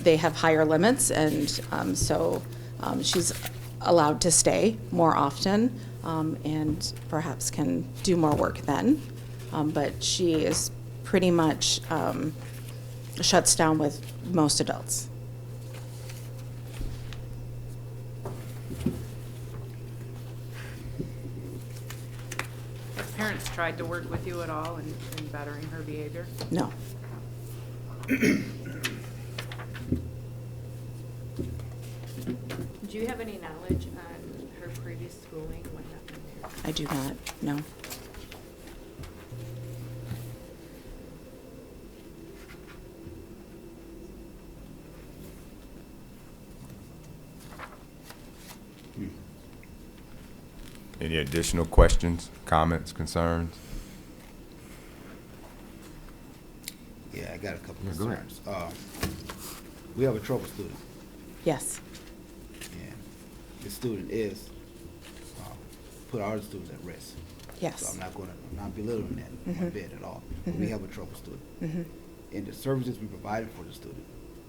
They have higher limits, and so she's allowed to stay more often and perhaps can do more work then. But she is pretty much shuts down with most adults. Have parents tried to work with you at all in bettering her behavior? No. Do you have any knowledge on her previous schooling, what happened there? I do not, no. Any additional questions, comments, concerns? Yeah, I got a couple Yeah, go ahead. concerns. We have a trouble student, Yes. and this student is put our other students at risk. Yes. So I'm not belittling that one bit at all. But we have a trouble student. Mhm. And the services we provided for the student,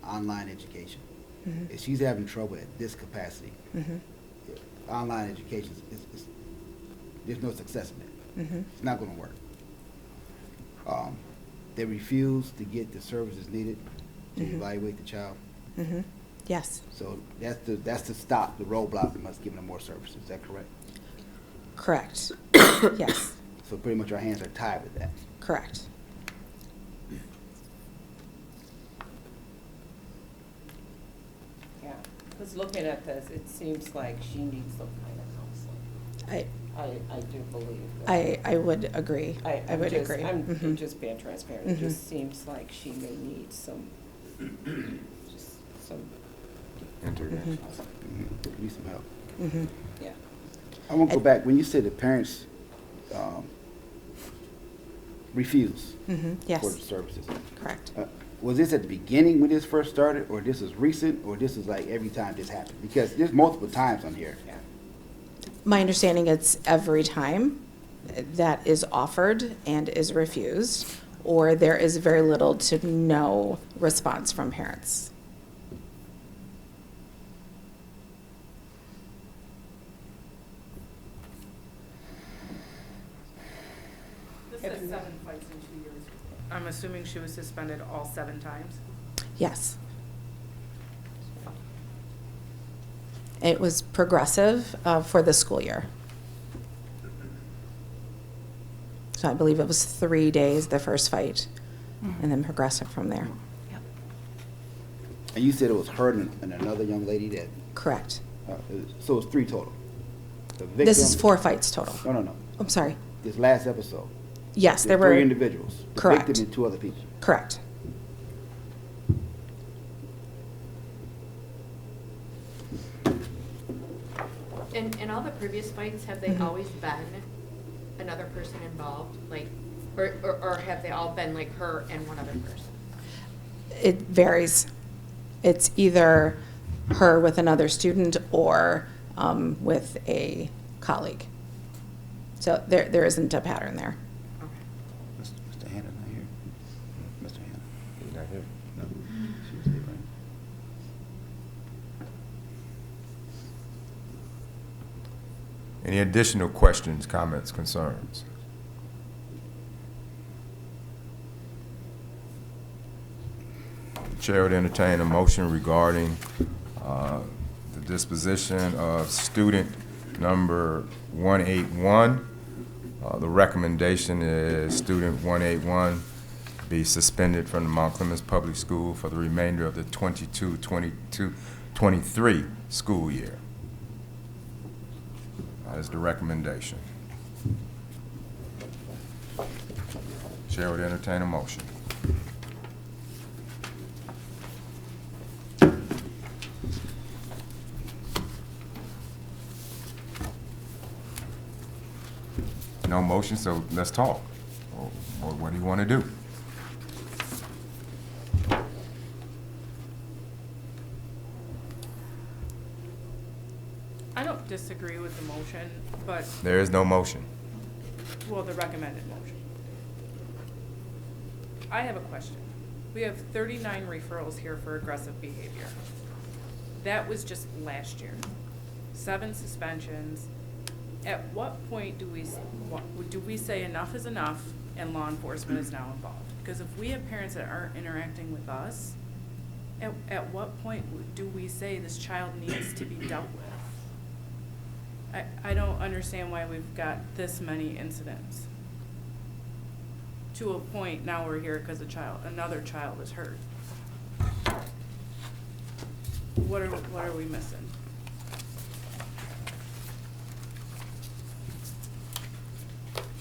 online education, if she's having trouble at this capacity, online education is there's no success in it. It's not going to work. They refuse to get the services needed to evaluate the child. Yes. So that's to stop the roadblock from us giving them more services. Is that correct? Correct. Yes, So pretty much our hands are tied with that. correct. Yeah, because looking at this, it seems like she needs some kind of counseling. I do believe that. I would agree. I I'm would just- agree. I'm Mhm. just being transparent. It just seems like she may need some, just some, Intervention. Need some help. yeah. I want to go back. When you said the parents refuse Yes. for the services, Correct. was this at the beginning when this first started, or this is recent, or this is like every time this happened? Because there's multiple times on here. My understanding it's every time that is offered and is refused, or there is very little to no response from parents. This says 7 fights in 2 years. I'm assuming she was suspended all 7 times? Yes. It was progressive for the school year. So I believe it was 3 days, the first fight, and then progressive from there. And you said it was her and another young lady that, Correct. so it's 3 total? The victim. This is 4 fights total. No. I'm sorry. This last episode. Yes, there There's were. 3 individuals. The Correct. victim and 2 other people. Correct. In all the previous fights, have they Mhm. always been another person involved? Like, or have they all been like her and one other person? It varies. It's either her with another student or with a colleague. So there isn't a pattern there. Mr. Hannah not here. Mr. Hannah. He's not here. No. She was here, right? Any additional questions, comments, concerns? The Chair would entertain a motion regarding the disposition of student number 181. The recommendation is student 181 be suspended from the Mount Clemens Public School for the remainder of the 22-23 school year. That is the recommendation. Chair would entertain a motion. No motion, so let's talk. Or what do you want to do? I don't disagree with the motion, but, There is no motion. well, the recommended motion. I have a question. We have 39 referrals here for aggressive behavior. That was just last year. 7 suspensions. At what point do we say enough is enough and law enforcement is now involved? Because if we have parents that aren't interacting with us, at what point do we say this child needs to be dealt with? I don't understand why we've got this many incidents. To a point, now we're here because another child is hurt. What are we missing?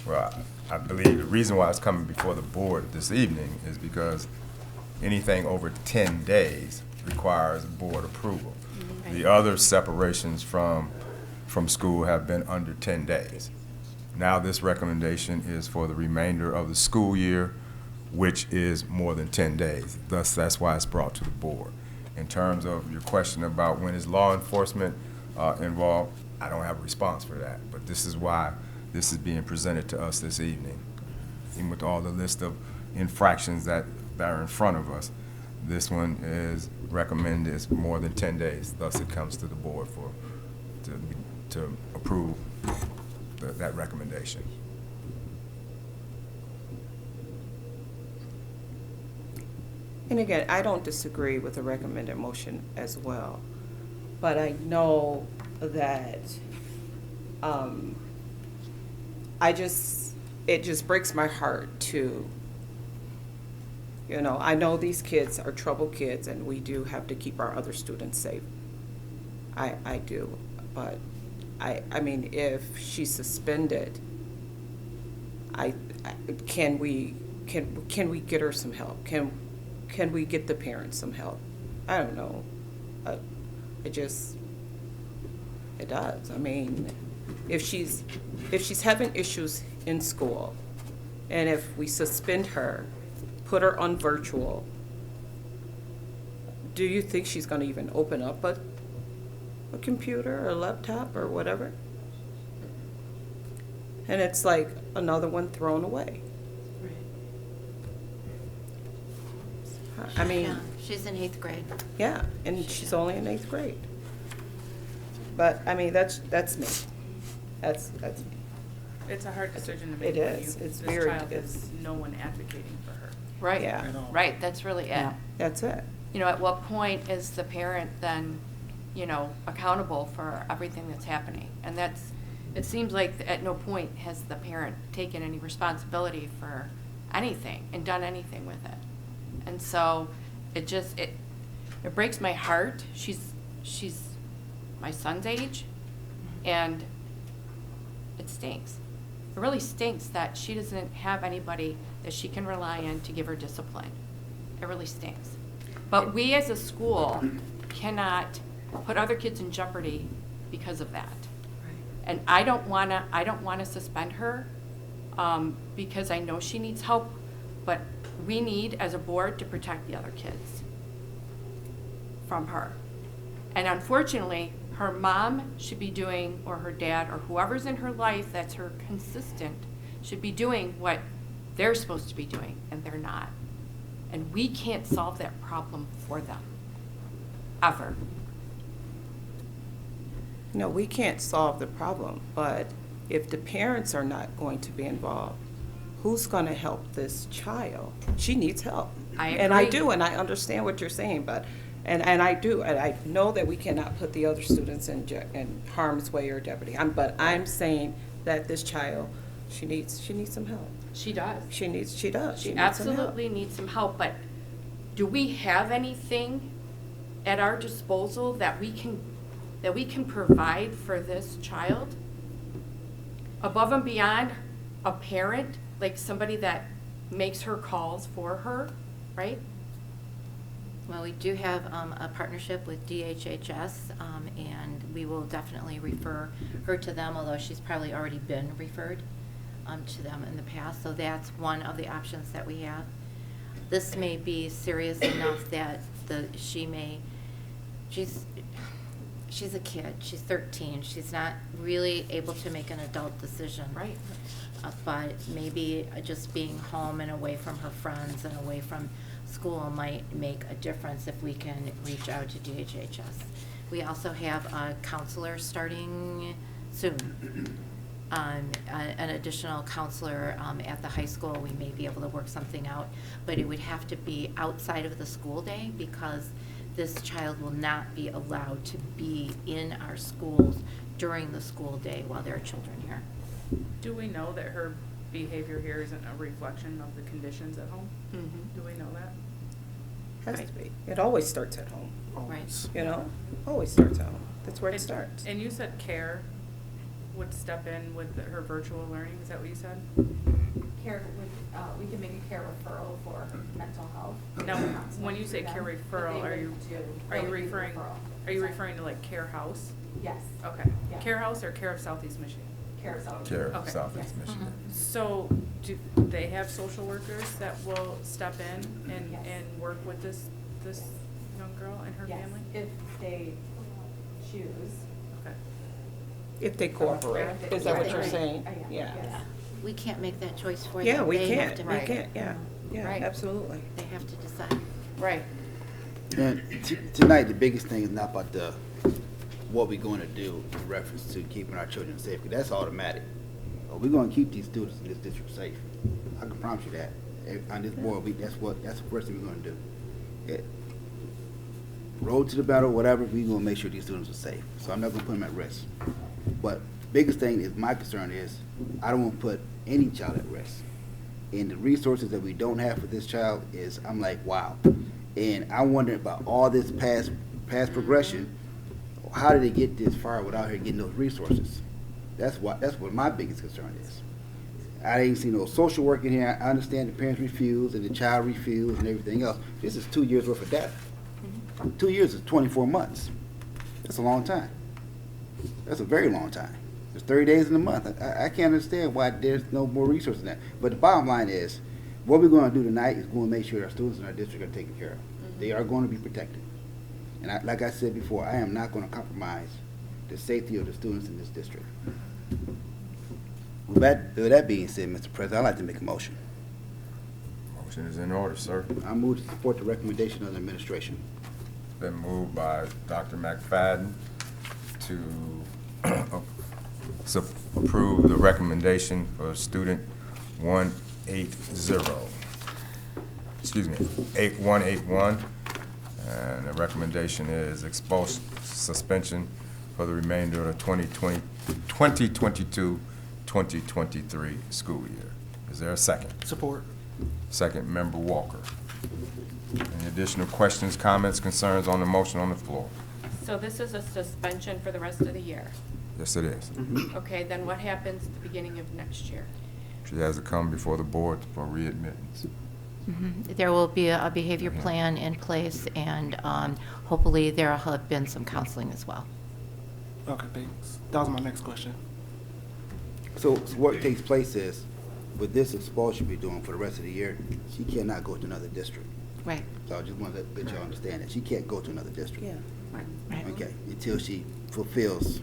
Well, I believe the reason why it's coming before the board this evening is because anything over 10 days requires board approval. The other separations from school have been under 10 days. Now this recommendation is for the remainder of the school year, which is more than 10 days. Thus, that's why it's brought to the board. In terms of your question about when is law enforcement involved, I don't have a response for that, but this is why this is being presented to us this evening. Even with all the list of infractions that are in front of us, this one is recommended is more than 10 days. Thus, it comes to the board to approve that recommendation. And again, I don't disagree with the recommended motion as well, but I know that it just breaks my heart to, I know these kids are troubled kids and we do have to keep our other students safe. I do, but I mean, if she's suspended, can we get her some help? Can we get the parents some help? I don't know. It does. I mean, if she's having issues in school, and if we suspend her, put her on virtual, do you think she's going to even open up a computer or a laptop or whatever? And it's like another one thrown away. I mean, Yeah, she's in 8th grade. yeah, and she's only in 8th grade. But I mean, that's me. That's me. It's a hard decision to make. It when is. you- It's this very- child it's- has no one advocating for her. Right, Yeah. right, that's really it. Yeah, that's it. You know, at what point is the parent then, you know, accountable for everything that's happening? And that's, it seems like at no point has the parent taken any responsibility for anything and done anything with it. And so it just, it breaks my heart. She's my son's age, and it stinks. It really stinks that she doesn't have anybody that she can rely on to give her discipline. It really stinks. But we as a school cannot put other kids in jeopardy because of that. And I don't wanna suspend her, because I know she needs help, but we need, as a board, to protect the other kids from her. And unfortunately, her mom should be doing, or her dad, or whoever's in her life that's her consistent, should be doing what they're supposed to be doing, and they're not. And we can't solve that problem for them, ever. No, we can't solve the problem, but if the parents are not going to be involved, who's going to help this child? She needs help. And I agree. do, and I understand what you're saying, but, and I do, and I know that we cannot put the other students in harm's way or jeopardy. But I'm saying that this child, she needs some help. She does. She does. She needs some help. absolutely needs some help, but do we have anything at our disposal that we can provide for this child? Above and beyond a parent, like somebody that makes her calls for her, right? Well, we do have a partnership with DHHS, and we will definitely refer her to them, although she's probably already been referred to them in the past. So that's one of the options that we have. This may be serious enough that she's a kid. She's 13. She's not really able to make an adult decision. Right. But maybe just being home and away from her friends and away from school might make a difference if we can reach out to DHHS. We also have a counselor starting soon. An additional counselor at the high school. We may be able to work something out, but it would have to be outside of the school day because this child will not be allowed to be in our schools during the school day while there are children here. Do we know that her behavior here isn't a reflection of the conditions at home? Mm-hmm. Do we know that? Has to be. It always starts at home. Right. You know, always starts at home. That's where it And- starts. And you said CARE would step in with her virtual learning, is that what you said? Care, we can make a care referral for mental health. Now, when you say care referral, are you referring to like Care House? Yes. Okay. Yeah. Care House or Care of Southeast Michigan? Care of Southeast. Care of Okay. Southeast Yes. Michigan. So do they have social workers that will step in and work with this young girl and her Yes, family? if they choose. Okay. If they cooperate, is that what you're Right. saying? Yeah. Yeah. We can't make that choice for them. Yeah, we They have can't, to we make it. can't, yeah, yeah, Right. absolutely. They have to decide. Right. And tonight, the biggest thing is not about what we're going to do in reference to keeping our children safe, 'cause that's automatic. We're going to keep these students in this district safe. I can promise you that. On this board, that's the first thing we're going to do. Road to the battle, whatever, we're going to make sure these students are safe. So I'm not going to put them at risk. But biggest thing is, my concern is, I don't want to put any child at risk. And the resources that we don't have for this child is, I'm like, wow. And I wonder about all this past progression, how did they get this far without her getting those resources? That's what my biggest concern is. I ain't seen no social work in here. I understand the parents refuse and the child refused and everything else. This is 2 years worth of data. 2 years is 24 months. That's a long time. That's a very long time. There's 30 days in a month. I can't understand why there's no more resources than that. But the bottom line is, what we're going to do tonight is going to make sure our students in our district are taken care of. They are going to be protected. And like I said before, I am not going to compromise the safety of the students in this district. With that being said, Mr. President, I'd like to make a motion. Motion is in order, sir. I move to support the recommendation of the administration. Been moved by Dr. McFadden to approve the recommendation for student 180, excuse me, 8181. And the recommendation is expulsion, suspension for the remainder of the 2022-2023 school year. Is there a second? Support. Second, Member Walker. Any additional questions, comments, concerns on the motion on the floor? So this is a suspension for the rest of the year. Yes, it is. Okay, then what happens at the beginning of next year? She has to come before the board for readmittance. There will be a behavior plan in place, and hopefully there will have been some counseling as well. Okay, thanks. That was my next question. So what takes place is, with this expulsion we're doing for the rest of the year, she cannot go to another district. Right. So I just want to let y'all understand that she can't go to another district. Yeah. Right. Okay, until she fulfills,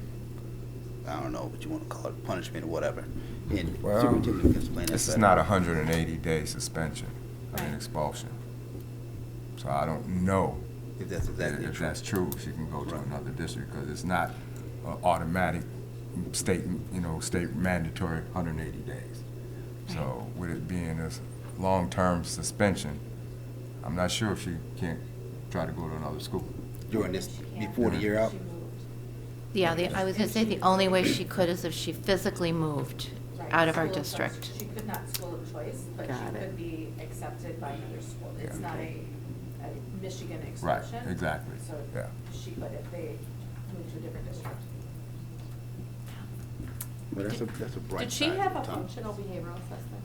I don't know what you want to call it, punishment or whatever. And Well, superintendent can explain that this is better. not a 180-day suspension and expulsion. So I don't know If that's exactly if true. that's true, she can go to another district, because it's not automatic state, state mandatory 180 days. So with it being a long-term suspension, I'm not sure if she can't try to go to another school. During this, before the year out? Yeah, I was going to say the only way she could is if she physically moved out of our School of district. choice. She could not school of choice, but Got she it. could be accepted by another school. It's Yeah. not a Michigan Right, expulsion. exactly, So yeah. she could if they moved to a different district. Well, that's a bright Did she side have to a the tunnel. functional behavioral assessment?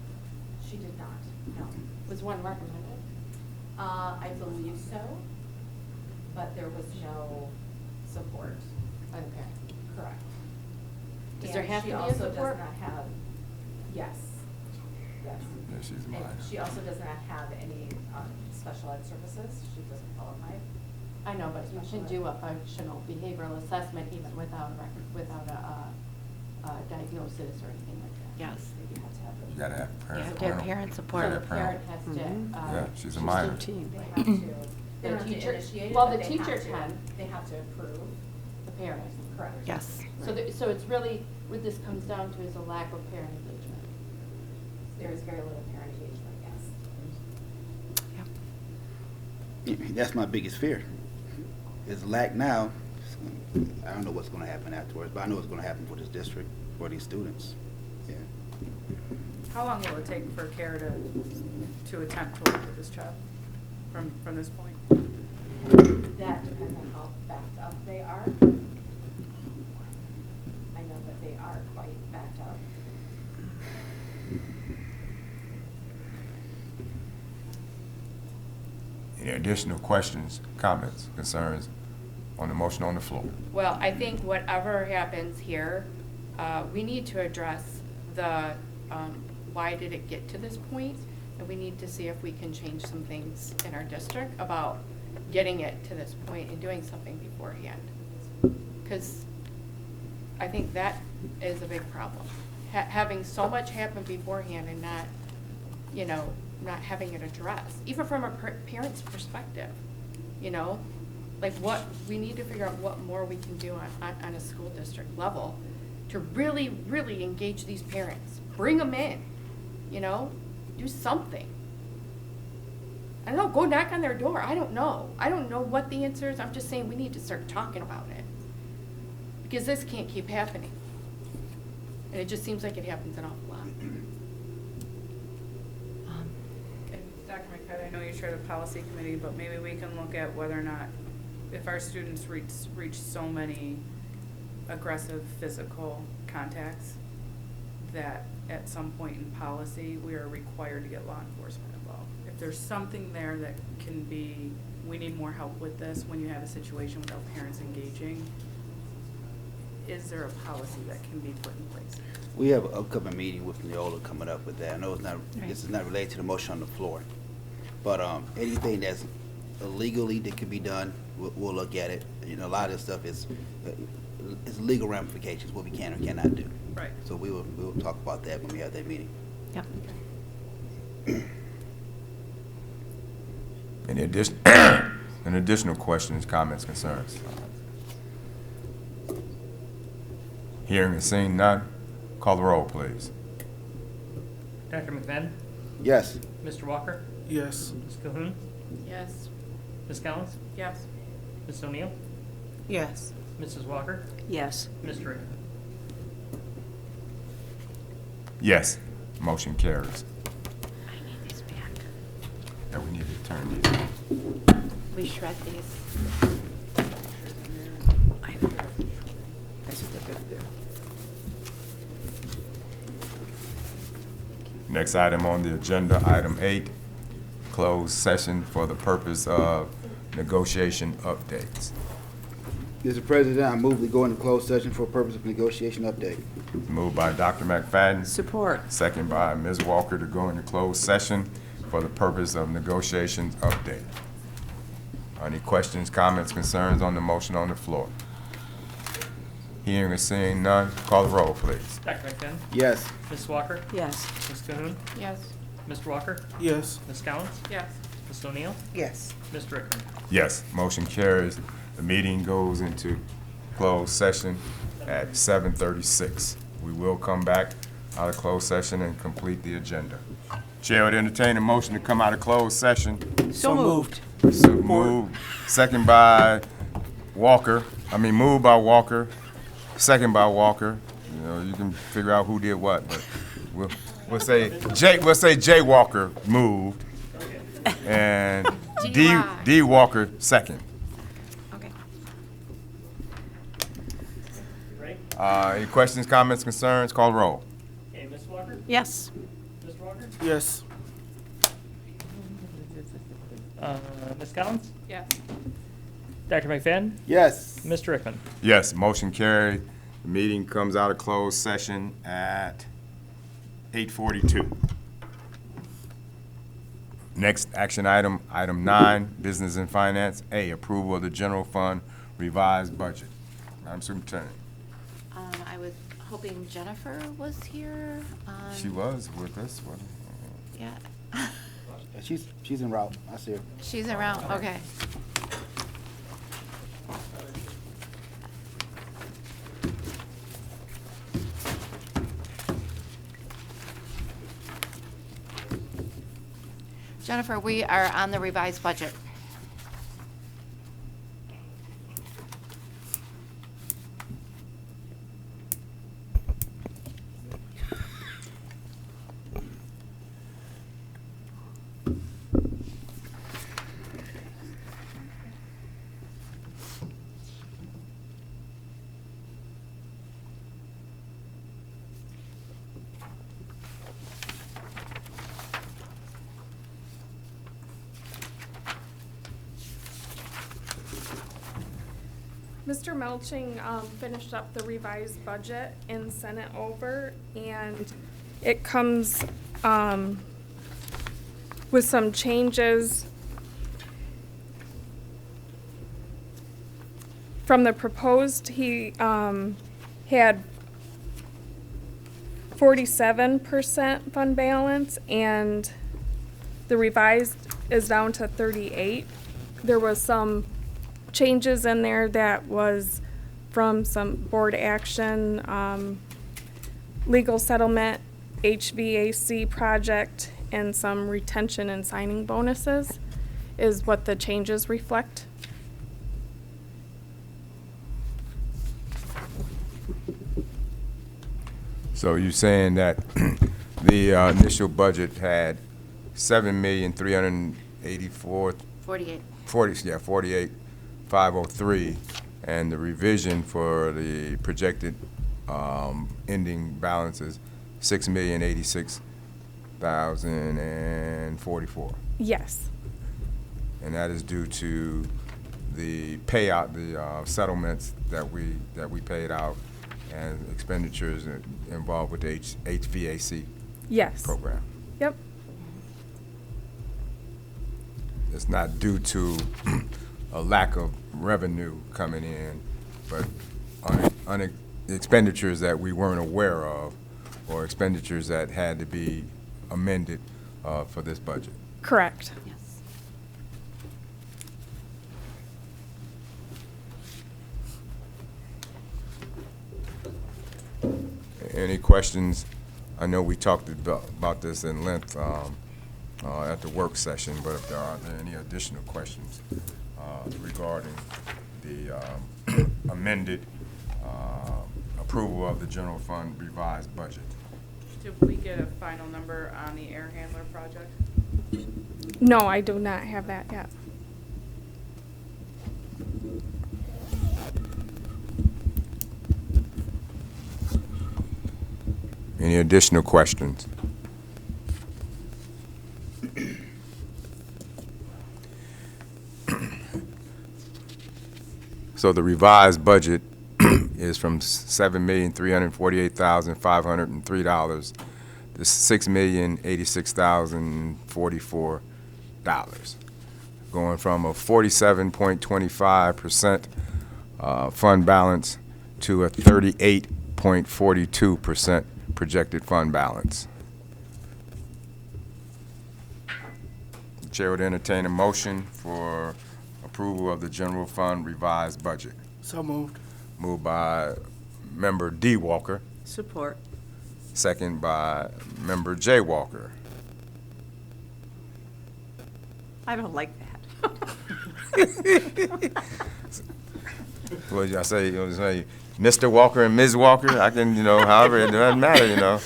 She did not, no. Was one recommended? I believe so, but there was no support. Okay. Correct. Does there And have to be a She also support? does not have, yes, yes. Yeah, she's a And minor. she also does not have any special ed services. She doesn't qualify. I know, but you can do a functional behavioral assessment even without a diagnosis or anything like that. Yes. You have to have You gotta have You parent have to have support. parent support. So the parent has to. Yeah, she's a minor. They have to. The They don't have to teacher- initiate it, well, but the they have teacher to- can. They have to approve. The parent. Correct. Yes. So it's really, what this comes down to is a lack of parent engagement. There is very little parent engagement, yes. That's my biggest fear. Is lack now. I don't know what's going to happen afterwards, but I know what's going to happen for this district, for these students. Yeah. How long will it take for CARE to attempt to work with this child from this point? That depends on how backed up they are. I know that they are quite backed up. Any additional questions, comments, concerns on the motion on the floor? Well, I think whatever happens here, we need to address the, why did it get to this point? And we need to see if we can change some things in our district about getting it to this point and doing something beforehand. Because I think that is a big problem. Having so much happen beforehand and not, not having it addressed, even from a parent's perspective, like we need to figure out what more we can do on a school district level to really, really engage these parents. Bring them in, do something. I don't know, go knock on their door. I don't know. I don't know what the answer is. I'm just saying we need to start talking about it. Because this can't keep happening. And it just seems like it happens an awful lot. And Dr. McFadden, I know you chair the policy committee, but maybe we can look at whether or not, if our students reach so many aggressive physical contacts, that at some point in policy, we are required to get law enforcement involved. If there's something there that can be, we need more help with this when you have a situation without parents engaging, is there a policy that can be put in place? We have an upcoming meeting with Neola coming up with that. I know it's not, this is not related to the motion on the floor. But anything that's illegally that can be done, we'll look at it. A lot of this stuff is legal ramifications, what we can or cannot do. Right. So we will talk about that when we have that meeting. Yep. Any additional questions, comments, concerns? Hearing and seeing none, Call the roll, please. Dr. McFadden? Yes. Mr. Walker? Yes. Ms. Cahoon? Yes. Ms. Collins? Yes. Ms. O'Neill? Yes. Mrs. Walker? Yes. Mr. Rickman? Yes. Motion carries. I need these back. Yeah, we need to turn these. We shred these. That's what they're gonna do. Next item on the agenda, item 8, closed session for the purpose of negotiation updates. Mr. President, I move we go into closed session for purpose of negotiation update. Moved by Dr. McFadden. Support. Second by Ms. Walker to go into closed session for the purpose of negotiations update. Any questions, comments, concerns on the motion on the floor? Hearing or seeing none, call the roll, please. Dr. McFadden? Yes. Ms. Walker? Yes. Ms. Cahoon? Yes. Mr. Walker? Yes. Ms. Collins? Yes. Ms. O'Neill? Yes. Mr. Rickman? Yes, motion carries. The meeting goes into closed session at 7:36. We will come back out of closed session and complete the agenda. Chair would entertain a motion to come out of closed session. So moved. So moved. Second by Walker. Moved by Walker. Second by Walker. You know, you can figure out who did what, but we'll say Jay Walker moved and D Walker second. Okay. Ready? Any questions, comments, concerns? Call the roll. Okay, Ms. Walker? Yes. Mr. Walker? Yes. Ms. Collins? Yes. Dr. McFadden? Yes. Mr. Rickman? Yes, motion carried. The meeting comes out of closed session at 8:42. Next action item, item 9, business and finance. A, approval of the general fund revised budget. Madam Superintendent. I was hoping Jennifer was here. She was with us. Yeah. She's en route. I see her. She's around, okay. Jennifer, we are on the revised budget. Mr. Melching finished up the revised budget and sent it over, and it comes with some changes from the proposed. He had 47% fund balance, and the revised is down to 38. There was some changes in there that was from some board action, legal settlement, HVAC project, and some retention and signing bonuses is what the changes reflect. So you're saying that the initial budget had 7,384,000. 48. 48,503, and the revision for the projected ending balance is 6,086,044. Yes. And that is due to the payout, the settlements that we paid out, and expenditures involved with the HVAC Yes. program. Yep. It's not due to a lack of revenue coming in, but on expenditures that we weren't aware of, or expenditures that had to be amended for this budget. Correct. Yes. Any questions? I know we talked about this in length at the work session, but if there are any additional questions regarding the amended approval of the general fund revised budget. Did we get a final number on the air handler project? No, I do not have that yet. Any additional questions? So the revised budget is from $7,348,503 to $6,086,044, going from a 47.25% fund balance to a 38.42% projected fund balance. The chair would entertain a motion for approval of the general fund revised budget. So moved. Moved by Member D. Walker, Support. second by Member J. Walker. I don't like that. What did I say? You say Mr. Walker and Ms. Walker? I can, however, it doesn't matter,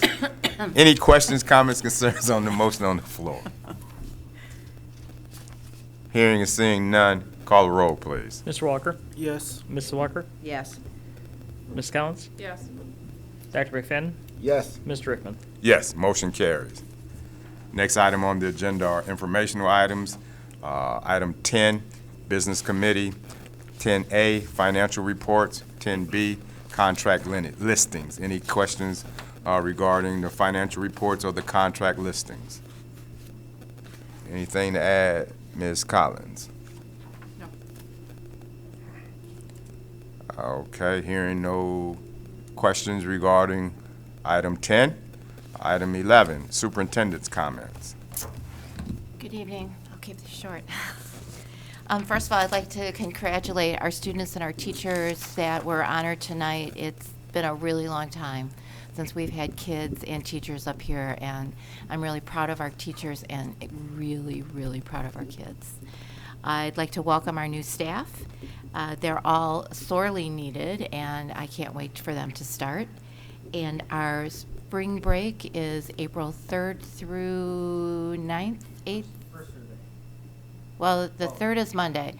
Any questions, comments, concerns on the motion on the floor? Hearing and seeing none, call the roll, please. Mr. Walker? Yes. Mrs. Walker? Yes. Ms. Collins? Yes. Dr. McFadden? Yes. Mr. Rickman? Yes, motion carries. Next item on the agenda are informational items. Item 10, Business Committee. 10A, Financial Reports. 10B, Contract Listings. Any questions regarding the financial reports or the contract listings? Anything to add, Ms. Collins? No. Okay, hearing no questions regarding item 10. Item 11, Superintendent's comments. Good evening. I'll keep this short. First of all, I'd like to congratulate our students and our teachers that were honored tonight. It's been a really long time since we've had kids and teachers up here, and I'm really proud of our teachers and really, really proud of our kids. I'd like to welcome our new staff. They're all sorely needed, and I can't wait for them to start. And our spring break is April 3rd through 9th, 8th? Well, the 3rd is Monday.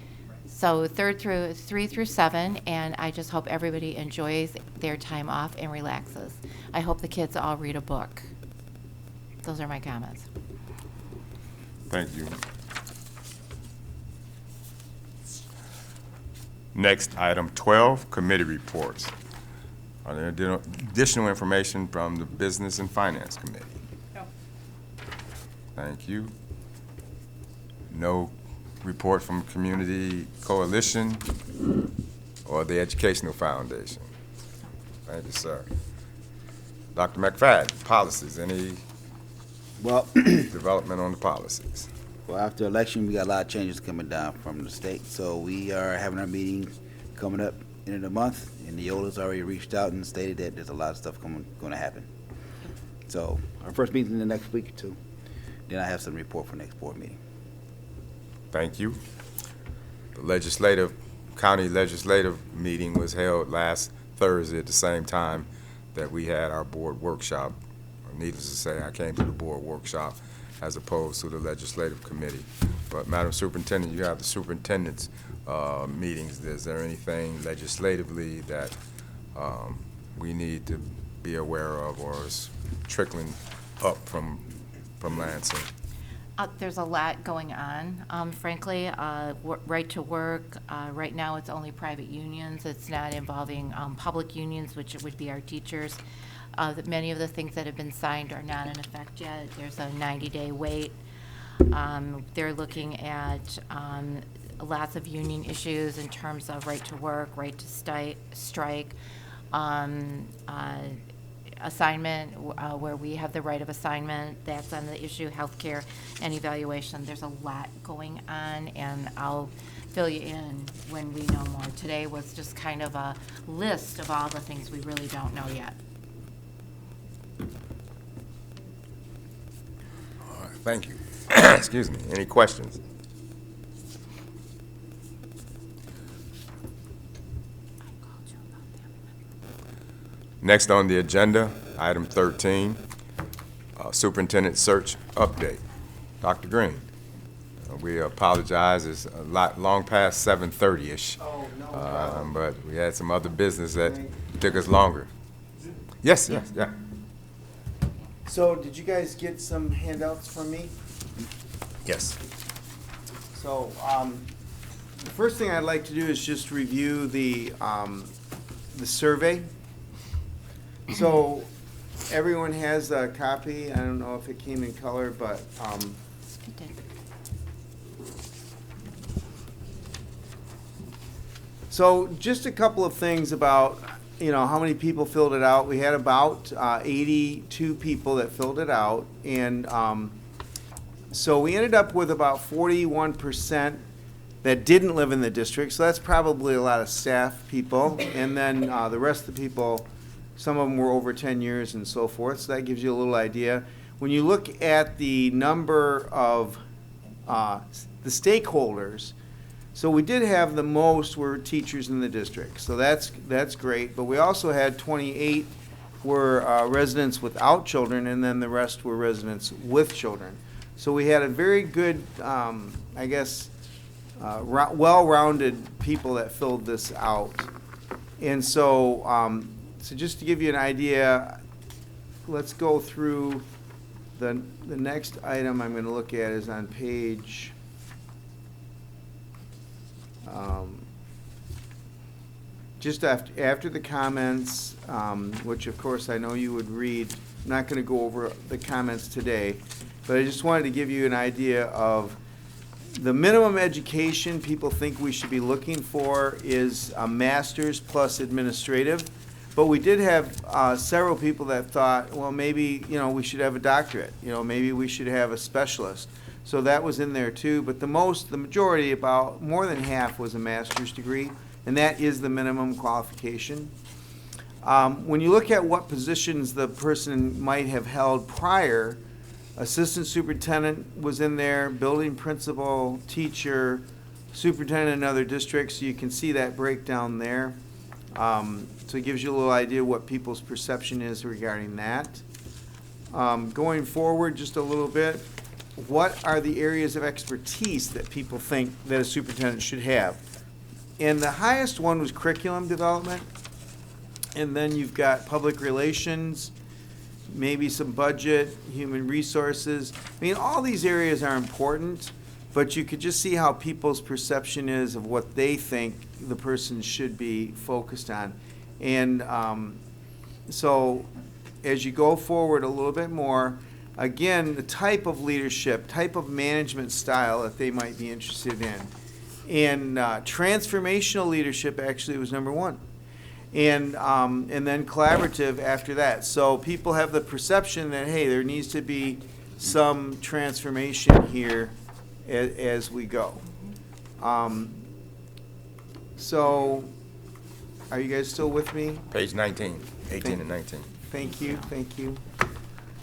So 3 through 7, and I just hope everybody enjoys their time off and relaxes. I hope the kids all read a book. Those are my comments. Thank you. Next, item 12, committee reports. Are there additional information from the Business and Finance Committee? No. Thank you. No report from Community Coalition or the Educational Foundation. Thank you, sir. Dr. McFadden, policies, any development on the policies? Well, after election, we got a lot of changes coming down from the state, so we are having our meeting coming up end of the month, and the Neola's already reached out and stated that there's a lot of stuff going to happen. So our first meeting in the next week or two. Then I have some report for next board meeting. Thank you. The county legislative meeting was held last Thursday at the same time that we had our board workshop. Needless to say, I came to the board workshop as opposed to the legislative committee. But Madam Superintendent, you have the superintendent's meetings. Is there anything legislatively that we need to be aware of or is trickling up from Lansing? There's a lot going on, frankly. Right to work, right now it's only private unions. It's not involving public unions, which would be our teachers. Many of the things that have been signed are not in effect yet. There's a 90-day wait. They're looking at lots of union issues in terms of right to work, right to strike, assignment, where we have the right of assignment. That's on the issue, healthcare and evaluation. There's a lot going on, and I'll fill you in when we know more. Today was just kind of a list of all the things we really don't know yet. Thank you. Excuse me. Any questions? Next on the agenda, item 13, superintendent search update. Dr. Green. We apologize, it's a lot, long past 7:30-ish. Oh, no problem. But we had some other business that took us longer. Yes, yes, yeah. So, did you guys get some handouts from me? Yes. So, the first thing I'd like to do is just review the survey. So, everyone has a copy. I don't know if it came in color, but, It did. so just a couple of things about, how many people filled it out. We had about 82 people that filled it out. And so we ended up with about 41% that didn't live in the district. So that's probably a lot of staff people. And then the rest of the people, some of them were over 10 years and so forth. So that gives you a little idea. When you look at the number of the stakeholders, so we did have the most were teachers in the district, so that's great. But we also had 28 were residents without children, and then the rest were residents with children. So we had a very good, I guess, well-rounded people that filled this out. And so, so just to give you an idea, let's go through the next item I'm going to look at is on page. Just after the comments, which of course I know you would read. I'm not going to go over the comments today, but I just wanted to give you an idea of the minimum education people think we should be looking for is a master's plus administrative. But we did have several people that thought, well, maybe, we should have a doctorate. Maybe we should have a specialist. So that was in there too. But the majority, about more than half, was a master's degree, and that is the minimum qualification. When you look at what positions the person might have held prior, assistant superintendent was in there, building principal, teacher, superintendent in other districts. So you can see that breakdown there. So it gives you a little idea what people's perception is regarding that. Going forward just a little bit, what are the areas of expertise that people think that a superintendent should have? And the highest one was curriculum development. And then you've got public relations, maybe some budget, human resources. I mean, all these areas are important, but you could just see how people's perception is of what they think the person should be focused on. And so as you go forward a little bit more, again, the type of leadership, type of management style that they might be interested in. And transformational leadership actually was number one. And then collaborative after that. So people have the perception that, hey, there needs to be some transformation here as we go. So are you guys still with me? Page 19, 18 and 19. Thank you, thank you.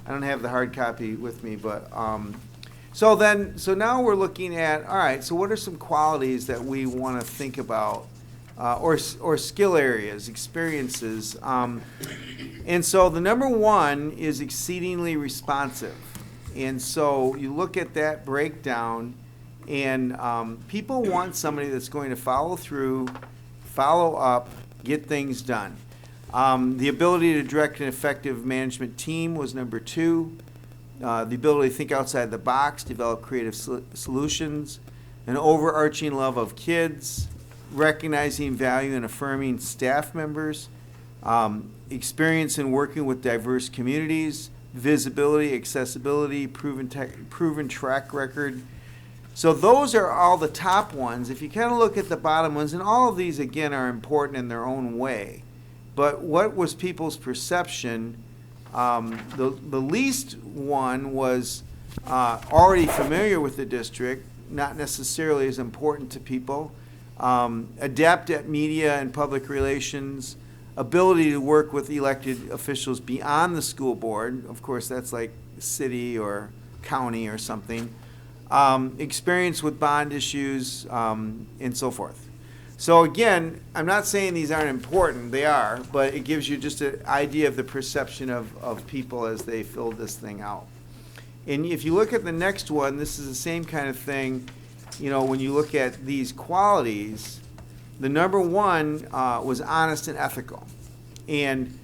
I don't have the hard copy with me, but, so now we're looking at, all right, so what are some qualities that we want to think about, or skill areas, experiences? And so the number one is exceedingly responsive. And so you look at that breakdown, and people want somebody that's going to follow through, follow up, get things done. The ability to direct an effective management team was number two. The ability to think outside the box, develop creative solutions, an overarching love of kids, recognizing value and affirming staff members, experience in working with diverse communities, visibility, accessibility, proven track record. So those are all the top ones. If you kind of look at the bottom ones, and all of these, again, are important in their own way. But what was people's perception? The least one was already familiar with the district, not necessarily as important to people. Adept at media and public relations, ability to work with elected officials beyond the school board. Of course, that's like city or county or something, experience with bond issues, and so forth. So again, I'm not saying these aren't important, they are, but it gives you just an idea of the perception of people as they fill this thing out. And if you look at the next one, this is the same kind of thing. You know, when you look at these qualities, the number one was honest and ethical. And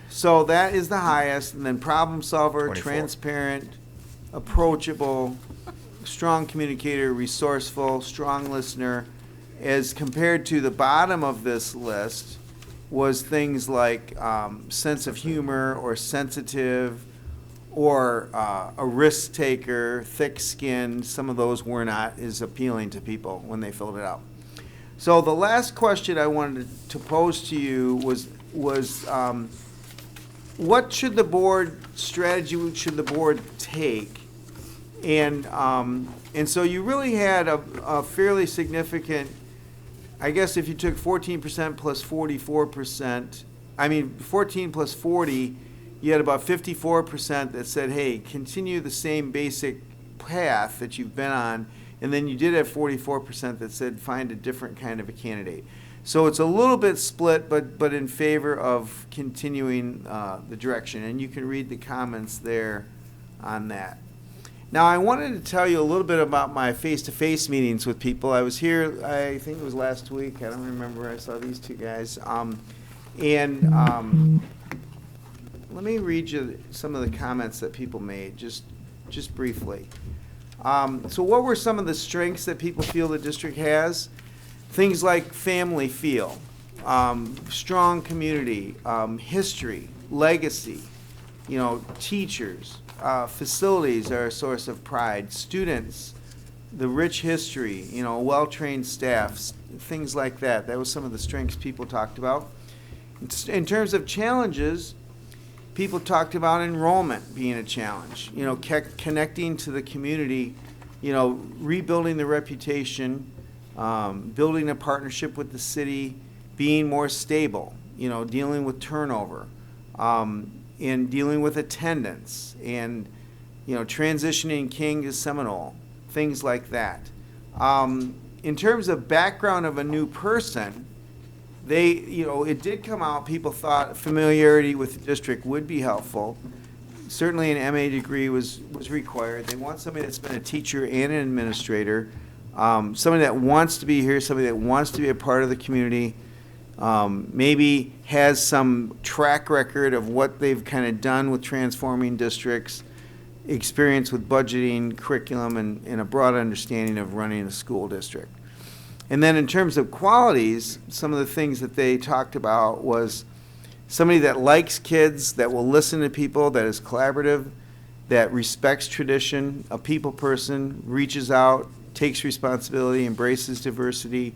so that is the highest, and then problem solver, 24. transparent, approachable, strong communicator, resourceful, strong listener, as compared to the bottom of this list was things like sense of humor or sensitive or a risk taker, thick-skinned. Some of those were not as appealing to people when they filled it out. So the last question I wanted to pose to you was what should the board strategy should the board take? And so you really had a fairly significant, I guess if you took 14% plus 44%, 14 plus 40, you had about 54% that said, hey, continue the same basic path that you've been on. And then you did have 44% that said find a different kind of a candidate. So it's a little bit split, but in favor of continuing the direction. And you can read the comments there on that. Now, I wanted to tell you a little bit about my face-to-face meetings with people. I was here, I think it was last week. I don't remember. I saw these two guys. Let me read you some of the comments that people made, just briefly. So what were some of the strengths that people feel the district has? Things like family feel, strong community, history, legacy, teachers, facilities are a source of pride, students, the rich history, well-trained staffs, things like that. That was some of the strengths people talked about. In terms of challenges, people talked about enrollment being a challenge, connecting to the community, rebuilding the reputation, building a partnership with the city, being more stable, dealing with turnover, and dealing with attendance, and transitioning King to Seminole, things like that. In terms of background of a new person, it did come out, people thought familiarity with the district would be helpful. Certainly an MA degree was required. They want somebody that's been a teacher and an administrator, somebody that wants to be here, somebody that wants to be a part of the community, maybe has some track record of what they've kind of done with transforming districts, experience with budgeting, curriculum, and a broad understanding of running a school district. And then in terms of qualities, some of the things that they talked about was somebody that likes kids, that will listen to people, that is collaborative, that respects tradition, a people person, reaches out, takes responsibility, embraces diversity,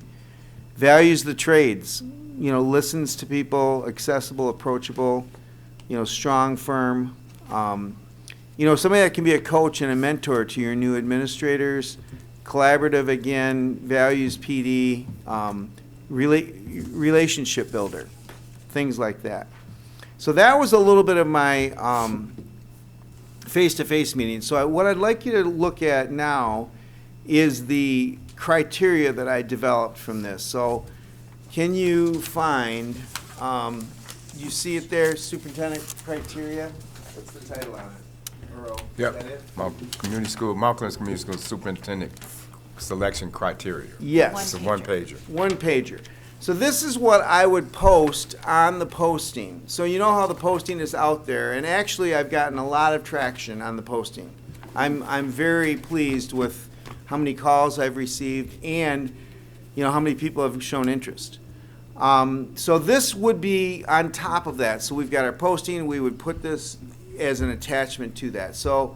values the trades, listens to people, accessible, approachable, strong, firm. Somebody that can be a coach and a mentor to your new administrators, collaborative again, values PD, relationship builder, things like that. So that was a little bit of my face-to-face meeting. So what I'd like you to look at now is the criteria that I developed from this. So can you find, you see it there, superintendent criteria? What's the title on it? Earl, Yep. is that it? Mount Clemens Community School Superintendent Selection Criteria. Yes. It's a one-pager. One pager. So this is what I would post on the posting. So you know how the posting is out there, and actually I've gotten a lot of traction on the posting. I'm very pleased with how many calls I've received and how many people have shown interest. So this would be on top of that. So we've got our posting, we would put this as an attachment to that. So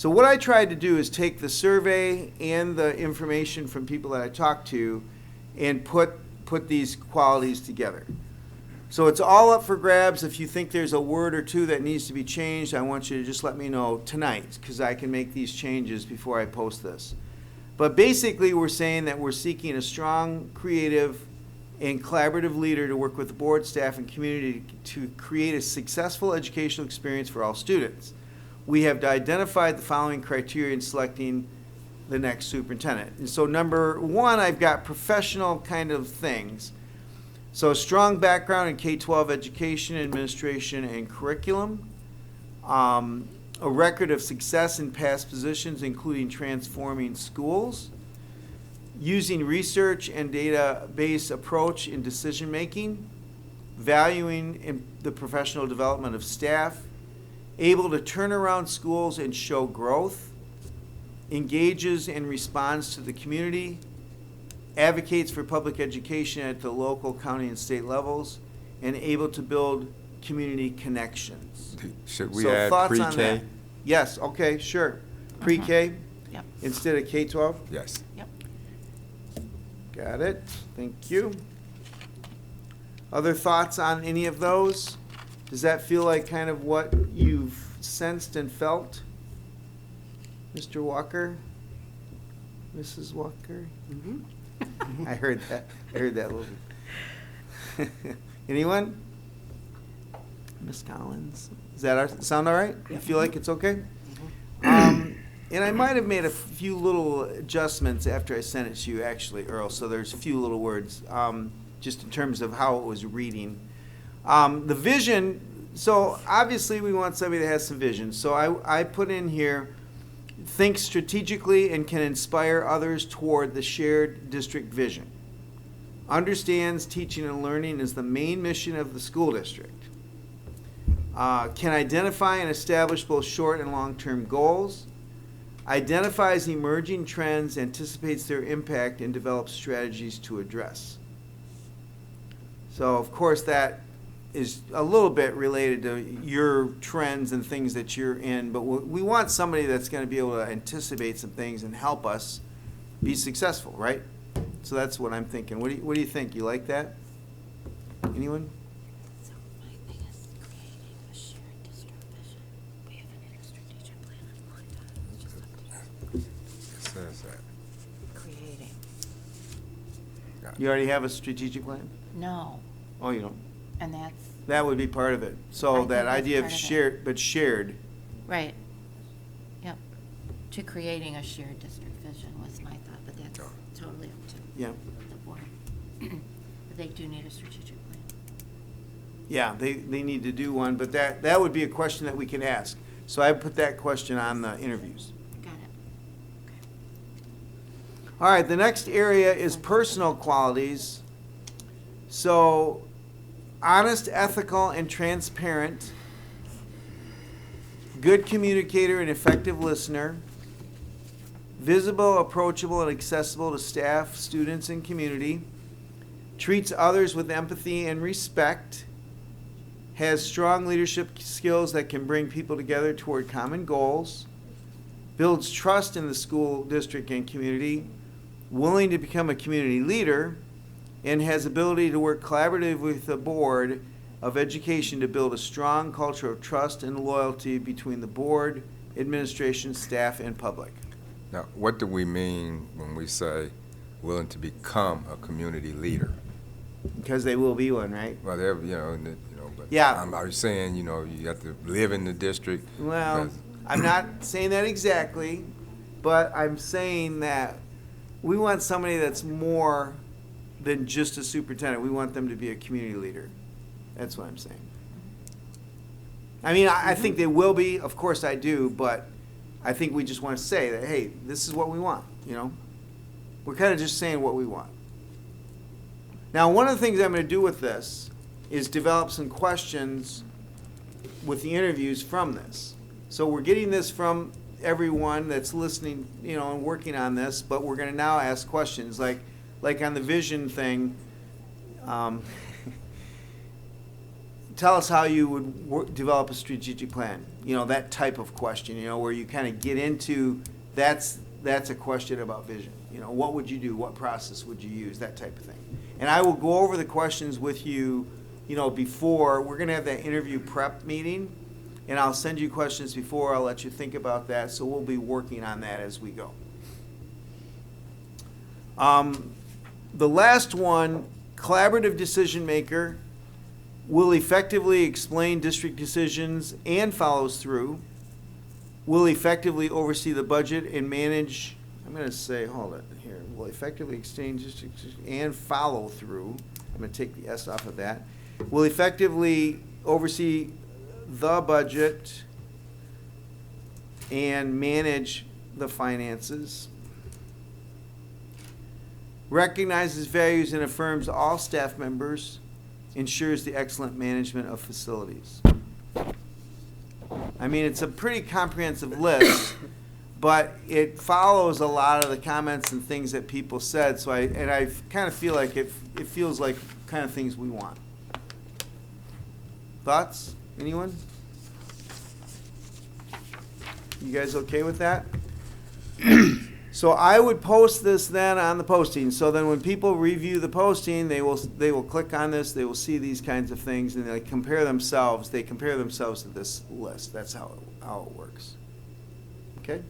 what I tried to do is take the survey and the information from people that I talked to and put these qualities together. So it's all up for grabs. If you think there's a word or two that needs to be changed, I want you to just let me know tonight, because I can make these changes before I post this. But basically we're saying that we're seeking a strong, creative, and collaborative leader to work with the board, staff, and community to create a successful educational experience for all students. we have identified the following criteria in selecting the next superintendent. And so number one, I've got professional kind of things. So strong background in K-12 education, administration, and curriculum. A record of success in past positions, including transforming schools. Using research and database approach in decision-making. Valuing in the professional development of staff. Able to turn around schools and show growth. Engages and responds to the community. Advocates for public education at the local, county, and state levels, and able to build community connections. Should we So add thoughts on pre-K? that? Yes, okay, sure. Pre-K? Yep. Instead of K-12? Yes. Yep. Got it, thank you. Other thoughts on any of those? Does that feel like kind of what you've sensed and felt? Mr. Walker? Mrs. Walker? I heard that a little bit. Anyone? Miss Collins? Does that sound all right? You feel like it's okay? And I might have made a few little adjustments after I sent it to you, actually, Earl, so there's a few little words, just in terms of how it was reading. The vision, so obviously we want somebody that has some vision. So I put in here, think strategically and can inspire others toward the shared district vision. Understands teaching and learning is the main mission of the school district. Can identify and establish both short and long-term goals. Identifies emerging trends, anticipates their impact, and develops strategies to address. So, of course, that is a little bit related to your trends and things that you're in, but we want somebody that's going to be able to anticipate some things and help us be successful, right? So that's what I'm thinking. What do you think? You like that? Anyone? So my thing is creating a shared district vision. We haven't had a strategic plan in a long time. It's just up to you. It says that. Creating. You already have a strategic plan? No, Oh, you don't? and that's, That would be part of it. I So think that that's idea of part of it. shared, but shared. right. Yep. To creating a shared district vision was my thought, but that's totally up to Yeah. the board. But they do need a strategic plan. Yeah, they need to do one, but that would be a question that we can ask. So I put that question on the interviews. Got it. All right, the next area is personal qualities. So, honest, ethical, and transparent, good communicator and effective listener, visible, approachable, and accessible to staff, students, and community, treats others with empathy and respect, has strong leadership skills that can bring people together toward common goals, builds trust in the school district and community, willing to become a community leader, and has ability to work collaboratively with the Board of Education to build a strong culture of trust and loyalty between the board, administration, staff, and public. Now, what do we mean when we say willing to become a community leader? Because they will be one, right? Well, they're, but Yeah. are you saying, you have to live in the district? Well, I'm not saying that exactly, but I'm saying that we want somebody that's more than just a superintendent. We want them to be a community leader. That's what I'm saying. I mean, I think they will be, of course I do, but I think we just want to say that, hey, this is what we want, We're kind of just saying what we want. Now, one of the things I'm going to do with this is develop some questions with the interviews from this. So we're getting this from everyone that's listening, and working on this, but we're going to now ask questions like on the vision thing. Tell us how you would develop a strategic plan. That type of question. Where you kind of get into that's a question about vision. What would you do? What process would you use? That type of thing. And I will go over the questions with you. Before we're going to have that interview prep meeting. And I'll send you questions before. I'll let you think about that. So we'll be working on that as we go. The last one, collaborative decision maker, will effectively explain district decisions and follows through, will effectively oversee the budget and manage, I'm going to say, hold it here, will effectively exchange and follow through. I'm going to take the S off of that. Will effectively oversee the budget and manage the finances. Recognizes, values, and affirms all staff members. Ensures the excellent management of facilities. I mean, it's a pretty comprehensive list, but it follows a lot of the comments and things that people said. So I kind of feel like it feels like kind of things we want. Thoughts? Anyone? You guys okay with that? So I would post this then on the posting. So then when people review the posting, they will click on this. They will see these kinds of things, and they compare themselves. They compare themselves to this list. That's how it works. Okay.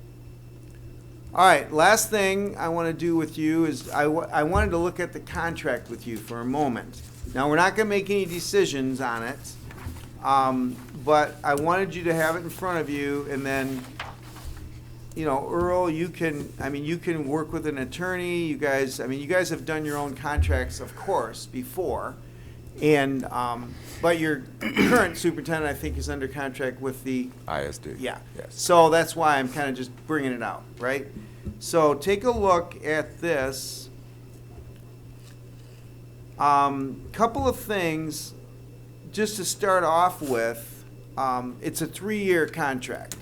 All right. Last thing I want to do with you is I wanted to look at the contract with you for a moment. Now we're not going to make any decisions on it, but I wanted you to have it in front of you, and then. You know, Earl, you can work with an attorney. You guys have done your own contracts, of course, before. And, but your current superintendent, I think, is under contract with the ISD. Yeah. Yes. So that's why I'm kind of just bringing it out, right? So take a look at this. Couple of things just to start off with. It's a 3-year contract.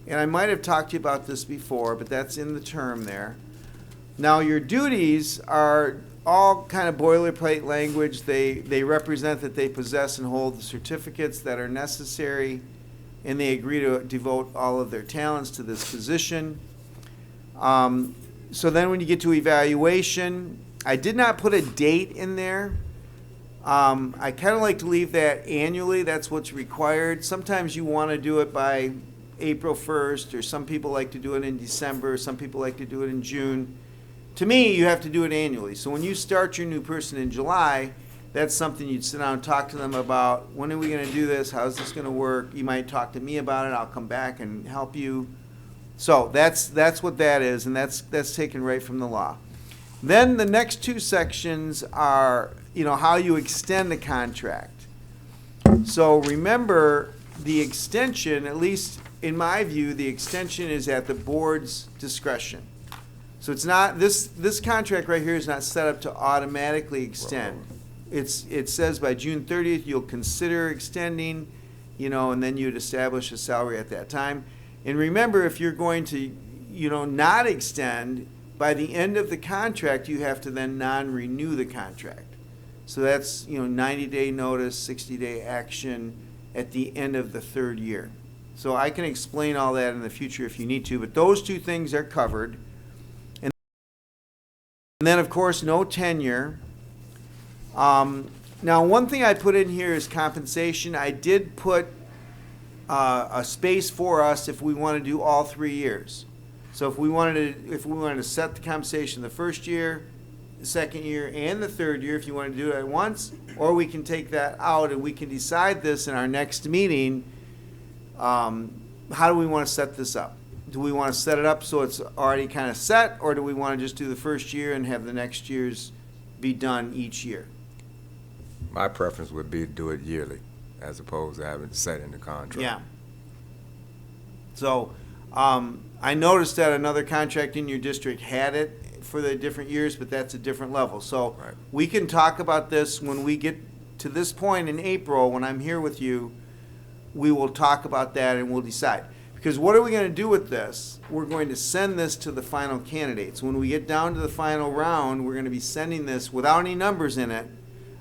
And I might have talked to you about this before, but that's in the term there. Now, your duties are all kind of boilerplate language. They represent that they possess and hold the certificates that are necessary, and they agree to devote all of their talents to this position. So then when you get to evaluation, I did not put a date in there. I kind of like to leave that annually. That's what's required. Sometimes you want to do it by April 1st, or some people like to do it in December, some people like to do it in June. To me, you have to do it annually. So when you start your new person in July, that's something you'd sit down and talk to them about. When are we going to do this? How's this going to work? You might talk to me about it. I'll come back and help you. So that's what that is, and that's taken right from the law. Then the next 2 sections are, how you extend the contract. So remember, the extension, at least in my view, the extension is at the board's discretion. So it's not, this contract right here is not set up to automatically extend. It says by June 30th, you'll consider extending, and then you'd establish a salary at that time. And remember, if you're going to, not extend, by the end of the contract, you have to then non-renew the contract. So that's, 90-day notice, 60-day action at the end of the 3rd year. So I can explain all that in the future if you need to, but those 2 things are covered. And then, of course, no tenure. Now, one thing I put in here is compensation. I did put a space for us if we want to do all 3 years. So if we wanted to set the compensation the 1st year, the 2nd year, and the 3rd year, if you want to do it at once, or we can take that out and we can decide this in our next meeting. How do we want to set this up? Do we want to set it up so it's already kind of set, or do we want to just do the 1st year and have the next years be done each year? My preference would be to do it yearly, as opposed to having it set in the contract. Yeah. So I noticed that another contract in your district had it for the different years, but that's a different level. So we can talk about this when we get to this point in April, when I'm here with you. We will talk about that and we'll decide. Because what are we going to do with this? We're going to send this to the final candidates. When we get down to the final round, we're going to be sending this without any numbers in it,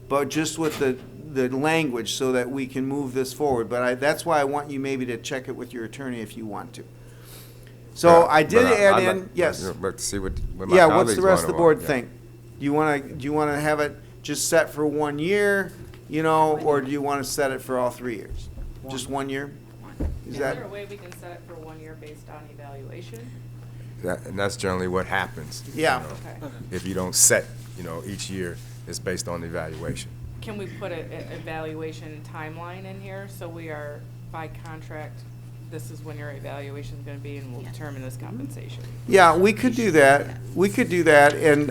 but just with the language so that we can move this forward. But that's why I want you maybe to check it with your attorney if you want to. So I did add in, yes. But see what my yeah, what's the rest of the board yeah. think? Do you want to have it just set for 1 year, or do you want to set it for all 3 years? Just 1 year? Is there a way we can set it for 1 year based on evaluation? And that's generally what happens. Yeah. Okay. If you don't set, each year, it's based on the evaluation. Can we put an evaluation timeline in here so we are by contract this is when your evaluation is gonna be and we'll determine this compensation. Yeah, we could do that. We could do that, and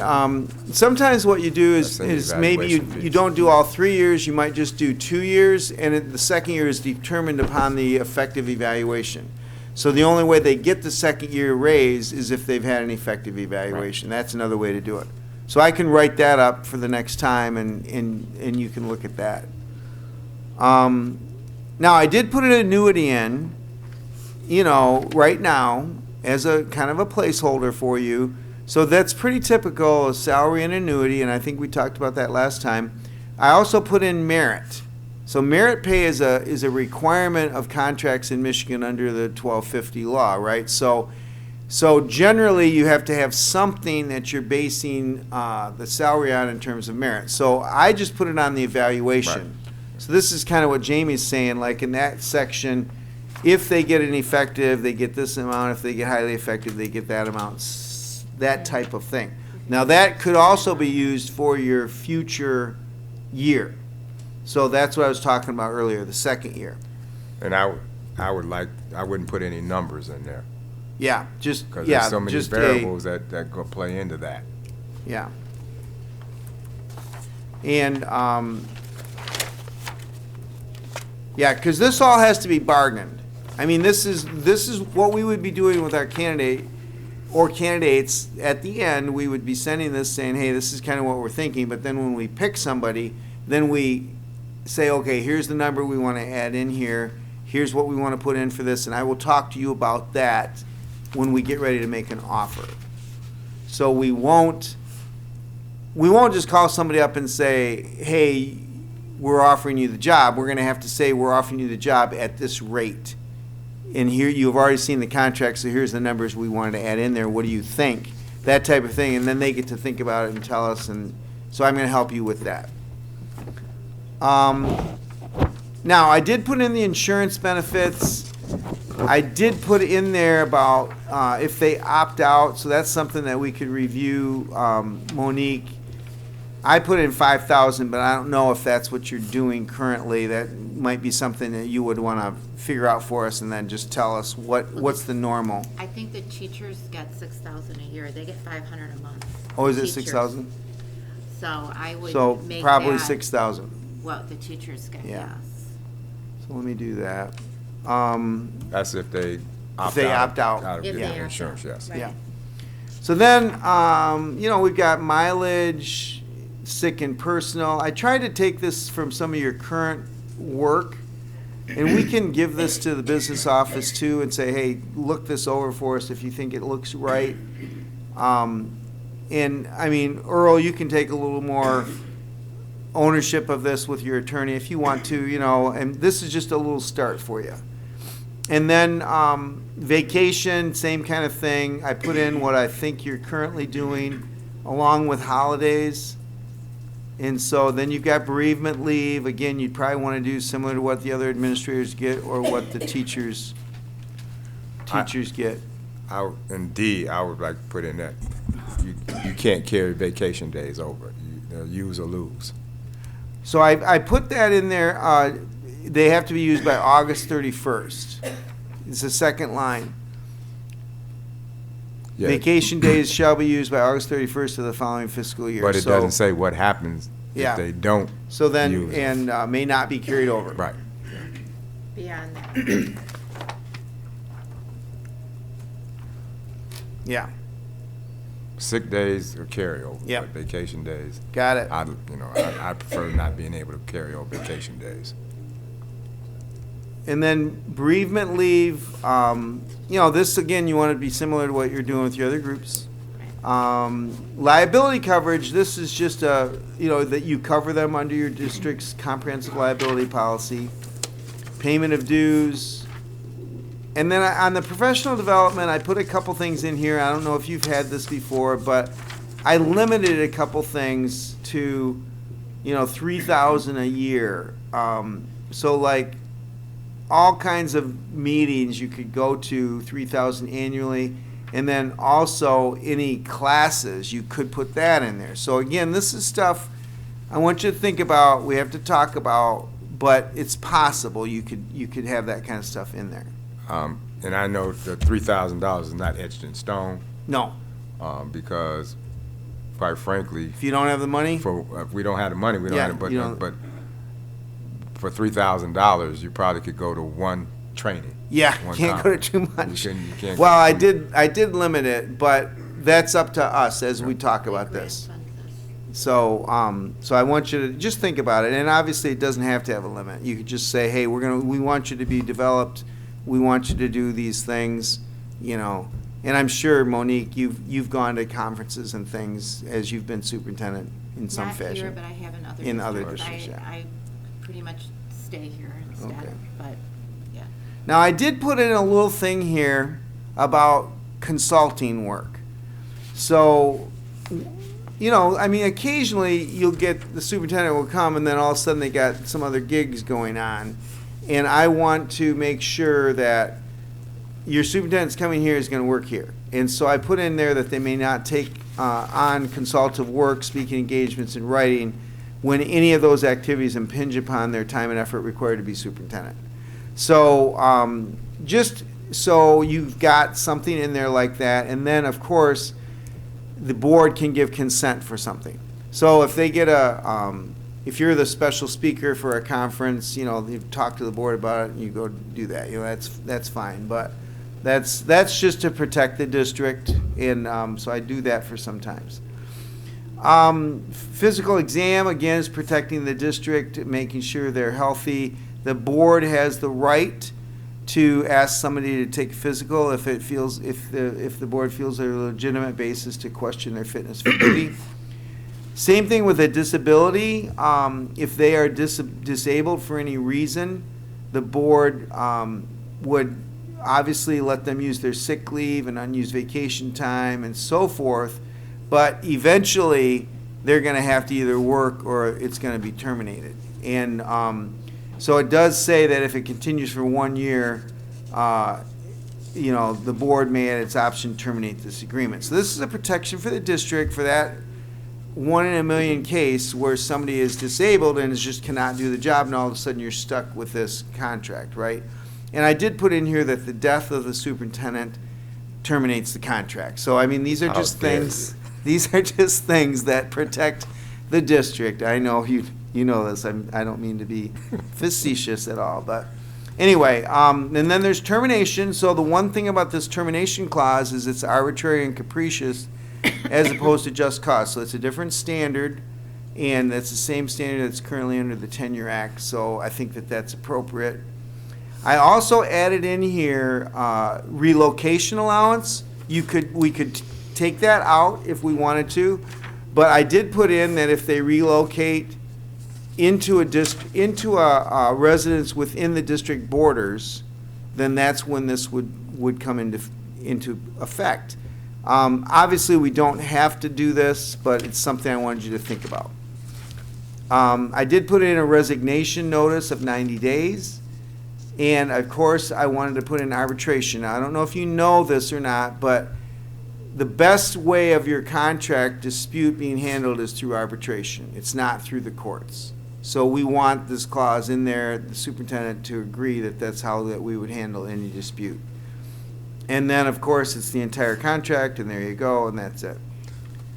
sometimes what you do That's an is maybe you evaluation piece. don't do all 3 years, you might just do 2 years, and the second year is determined upon the effective evaluation. So the only way they get the second year raise is if they've had an effective evaluation. That's another way to do it. So I can write that up for the next time, and you can look at that. Now, I did put an annuity in, right now, as a kind of a placeholder for you. So that's pretty typical of salary and annuity, and I think we talked about that last time. I also put in merit. So merit pay is a requirement of contracts in Michigan under the 1250 law, right? So generally, you have to have something that you're basing the salary on in terms of merit. So I just put it on the evaluation. Right. So this is kind of what Jamie's saying, like in that section, if they get an effective, they get this amount. If they get highly effective, they get that amount, that type of thing. Now, that could also be used for your future year. So that's what I was talking about earlier, the second year. And I wouldn't put any numbers in there. Yeah, Because there's so many just variables that go play into that. Yeah. And, yeah, because this all has to be bargained. I mean, this is what we would be doing with our candidate or candidates. At the end, we would be sending this saying, hey, this is kind of what we're thinking. But then when we pick somebody, then we say, okay, here's the number we want to add in here. Here's what we want to put in for this. And I will talk to you about that when we get ready to make an offer. So we won't just call somebody up and say, hey, we're offering you the job. We're going to have to say we're offering you the job at this rate. And here you've already seen the contract, so here's the numbers we wanted to add in there. What do you think? That type of thing. And then they get to think about it and tell us. And so I'm going to help you with that. Now, I did put in the insurance benefits. I did put in there about if they opt out. So that's something that we could review, Monique. I put in 5,000, but I don't know if that's what you're doing currently. That might be something that you would want to figure out for us, and then just tell us what's the normal. I think the teachers get 6,000 a year. They get 500 a month. Oh, is it Teachers. 6,000? So I would So make probably that 6,000. what the teachers get, Yeah. yes. So let me do that. That's if they opt opt out. of If they getting opt insurance, out, yes. right. Yeah. So then, we've got mileage, sick and personal. I tried to take this from some of your current work, and we can give this to the business office too and say, hey, look this over for us if you think it looks right. And I mean, Earl, you can take a little more ownership of this with your attorney if you want to, and this is just a little start for you. And then vacation, same kind of thing. I put in what I think you're currently doing along with holidays. And so then you've got bereavement leave. Again, you'd probably want to do similar to what the other administrators get or what the teachers get. In D, I would like to put in that you can't carry vacation days over. They'll use or lose. So I put that in there. They have to be used by August 31st. It's the second line. Yeah. Vacation days shall be used by August 31st of the following fiscal year. But it So- doesn't say what happens Yeah. if they don't So then, use it. and may not be carried over. Right. Beyond that. Yeah, Sick days are carryover. Yep. But vacation days, got it. I prefer not being able to carry over vacation days. And then bereavement leave, this again, you want to be similar to what you're doing with your other groups. Liability coverage, this is just that you cover them under your district's comprehensive liability policy. Payment of dues. And then on the professional development, I put a couple things in here. I don't know if you've had this before, but I limited a couple things to, 3,000 a year. So like all kinds of meetings you could go to, 3,000 annually. And then also any classes, you could put that in there. So again, this is stuff I want you to think about, we have to talk about, but it's possible you could have that kind of stuff in there. And I know the $3,000 is not etched in stone, No. because quite frankly. If you don't have the money? If we don't have the money, we don't Yeah, have it, you don't- but for $3,000, you probably could go to one training. Yeah, one can't go to conference. too much. You can't Well, go to I did limit it, but that's up to us as we talk about this. So, so I want you to just think about it, and obviously it doesn't have to have a limit. You could just say, hey, we want you to be developed, we want you to do these things, you know. And I'm sure, Monique, you've gone to conferences and things as you've been superintendent in some Not fashion. here, but I have in other districts. In other districts, yeah. I pretty much stay here instead, Okay. but, yeah. Now, I did put in a little thing here about consulting work. So, you know, I mean, occasionally you'll get the superintendent will come and then all of a sudden they got some other gigs going on. And I want to make sure that your superintendent's coming here is going to work here. And so I put in there that they may not take on consultative work, speaking engagements, and writing when any of those activities impinge upon their time and effort required to be superintendent. So just so you've got something in there like that. And then, of course, the board can give consent for something. So if they get if you're the special speaker for a conference, you know, you talk to the board about it and you go do that. You know, that's fine. But that's just to protect the district, and so I do that for sometimes. Physical exam, again, is protecting the district, making sure they're healthy. The board has the right to ask somebody to take a physical if the board feels there's a legitimate basis to question their fitness for duty. Same thing with a disability. If they are disabled for any reason, the board would obviously let them use their sick leave and unused vacation time and so forth, but eventually they're going to have to either work or it's going to be terminated. And so it does say that if it continues for 1 year, you know, the board may at its option terminate this agreement. So this is a protection for the district for that 1 in a million case where somebody is disabled and just cannot do the job, and all of a sudden you're stuck with this contract, right? And I did put in here that the death of the superintendent terminates the contract. So I mean, these are just things. These are just things that protect the district. I know you know this. I don't mean to be facetious at all, but anyway. And then there's termination. So the one thing about this termination clause is it's arbitrary and capricious, as opposed to just cause. So it's a different standard, and that's the same standard that's currently under the Tenure Act. So I think that that's appropriate. I also added in here relocation allowance. We could take that out if we wanted to, but I did put in that if they relocate into a residence within the district borders, then that's when this would come into effect. Obviously, we don't have to do this, but it's something I wanted you to think about. I did put in a resignation notice of 90 days. And of course, I wanted to put in arbitration. Now, I don't know if you know this or not, but the best way of your contract dispute being handled is through arbitration. It's not through the courts. So we want this clause in there, the superintendent to agree that that's how that we would handle any dispute. And then, of course, it's the entire contract, and there you go, and that's it.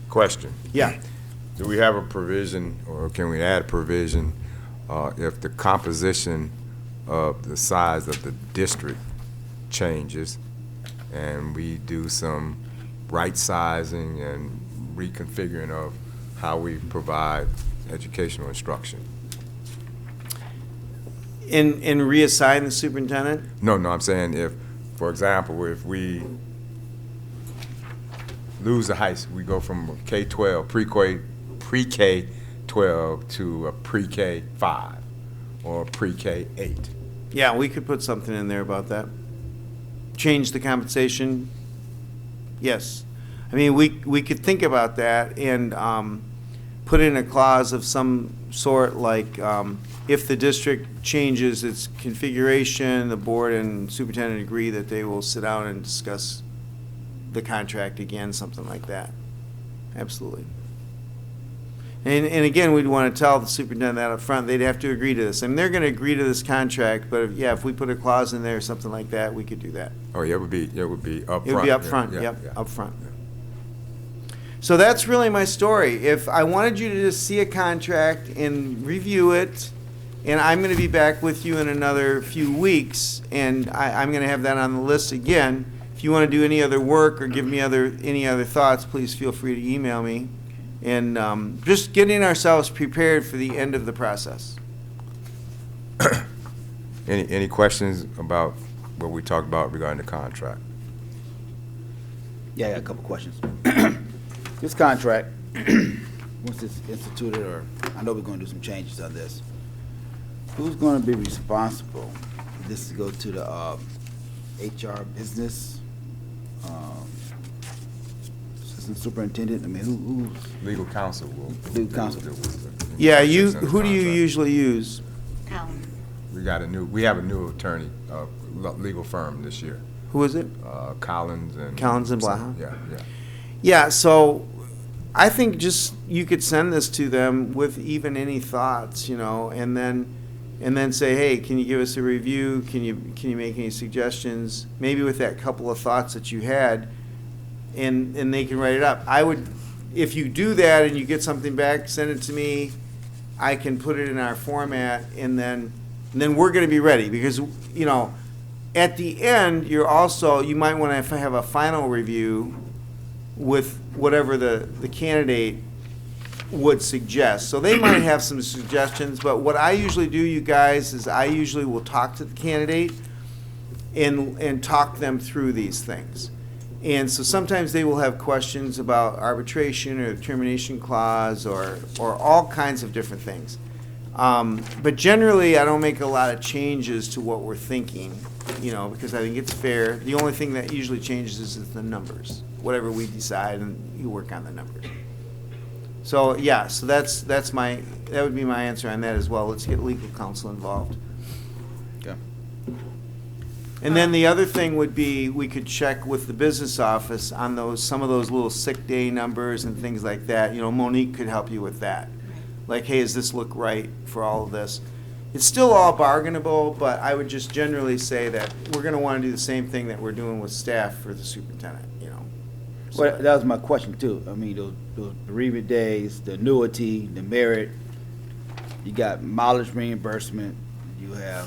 Question. Yeah. Do we have a provision, or can we add a provision, if the composition of the size of the district changes and we do some right sizing and reconfiguring of how we provide educational instruction? And reassign the superintendent? No, I'm saying if, for example, if we lose the high school, we go from K-12, pre-K-12 to a pre-K 5 or pre-K 8. Yeah, we could put something in there about that. Change the compensation. Yes. I mean, we could think about that and put in a clause of some sort like if the district changes its configuration, the board and superintendent agree that they will sit down and discuss the contract again, something like that. Absolutely. And again, we'd want to tell the superintendent that up front. They'd have to agree to this. And they're going to agree to this contract, but if we put a clause in there or something like that, we could do that. Oh, yeah, it would be upfront. It would be Yeah, upfront, yeah, yep, yeah. upfront. So that's really my story. If I wanted you to just see a contract and review it, and I'm going to be back with you in another few weeks, and I'm going to have that on the list again. If you want to do any other work or give me any other thoughts, please feel free to email me. And just getting ourselves prepared for the end of the process. Any questions about what we talked about regarding the contract? Yeah, I got a couple questions. This contract, once it's instituted, or I know we're gonna do some changes on this, who's gonna be responsible for this to go to the HR business, assistant superintendent? I mean, who's Legal counsel will. legal counsel? Yeah, Who who do you usually use? We have a new attorney, legal firm this year. Who is it? Collins and. Blaha? Yeah, yeah. Yeah, so I think just you could send this to them with even any thoughts, and then say, hey, can you give us a review? Can you make any suggestions? Maybe with that couple of thoughts that you had, and they can write it up. I would, if you do that and you get something back, send it to me. I can put it in our format, and then we're going to be ready because at the end you might want to have a final review with whatever the candidate would suggest. So they might have some suggestions, but what I usually do, you guys, is I usually will talk to the candidate and talk them through these things. And so sometimes they will have questions about arbitration or the termination clause or all kinds of different things. But generally, I don't make a lot of changes to what we're thinking, because I think it's fair. The only thing that usually changes is the numbers. Whatever we decide, and you work on the numbers. So yeah, so that would be my answer on that as well. Let's get legal counsel involved. Okay. And then the other thing would be we could check with the business office on some of those little sick day numbers and things like that. Monique could help you with that. Like, hey, does this look right for all of this? It's still all bargainable, but I would just generally say that we're going to want to do the same thing that we're doing with staff for the superintendent. Well, that was my question too. I mean, those bereavement days, the annuity, the merit. You got mileage reimbursement. You have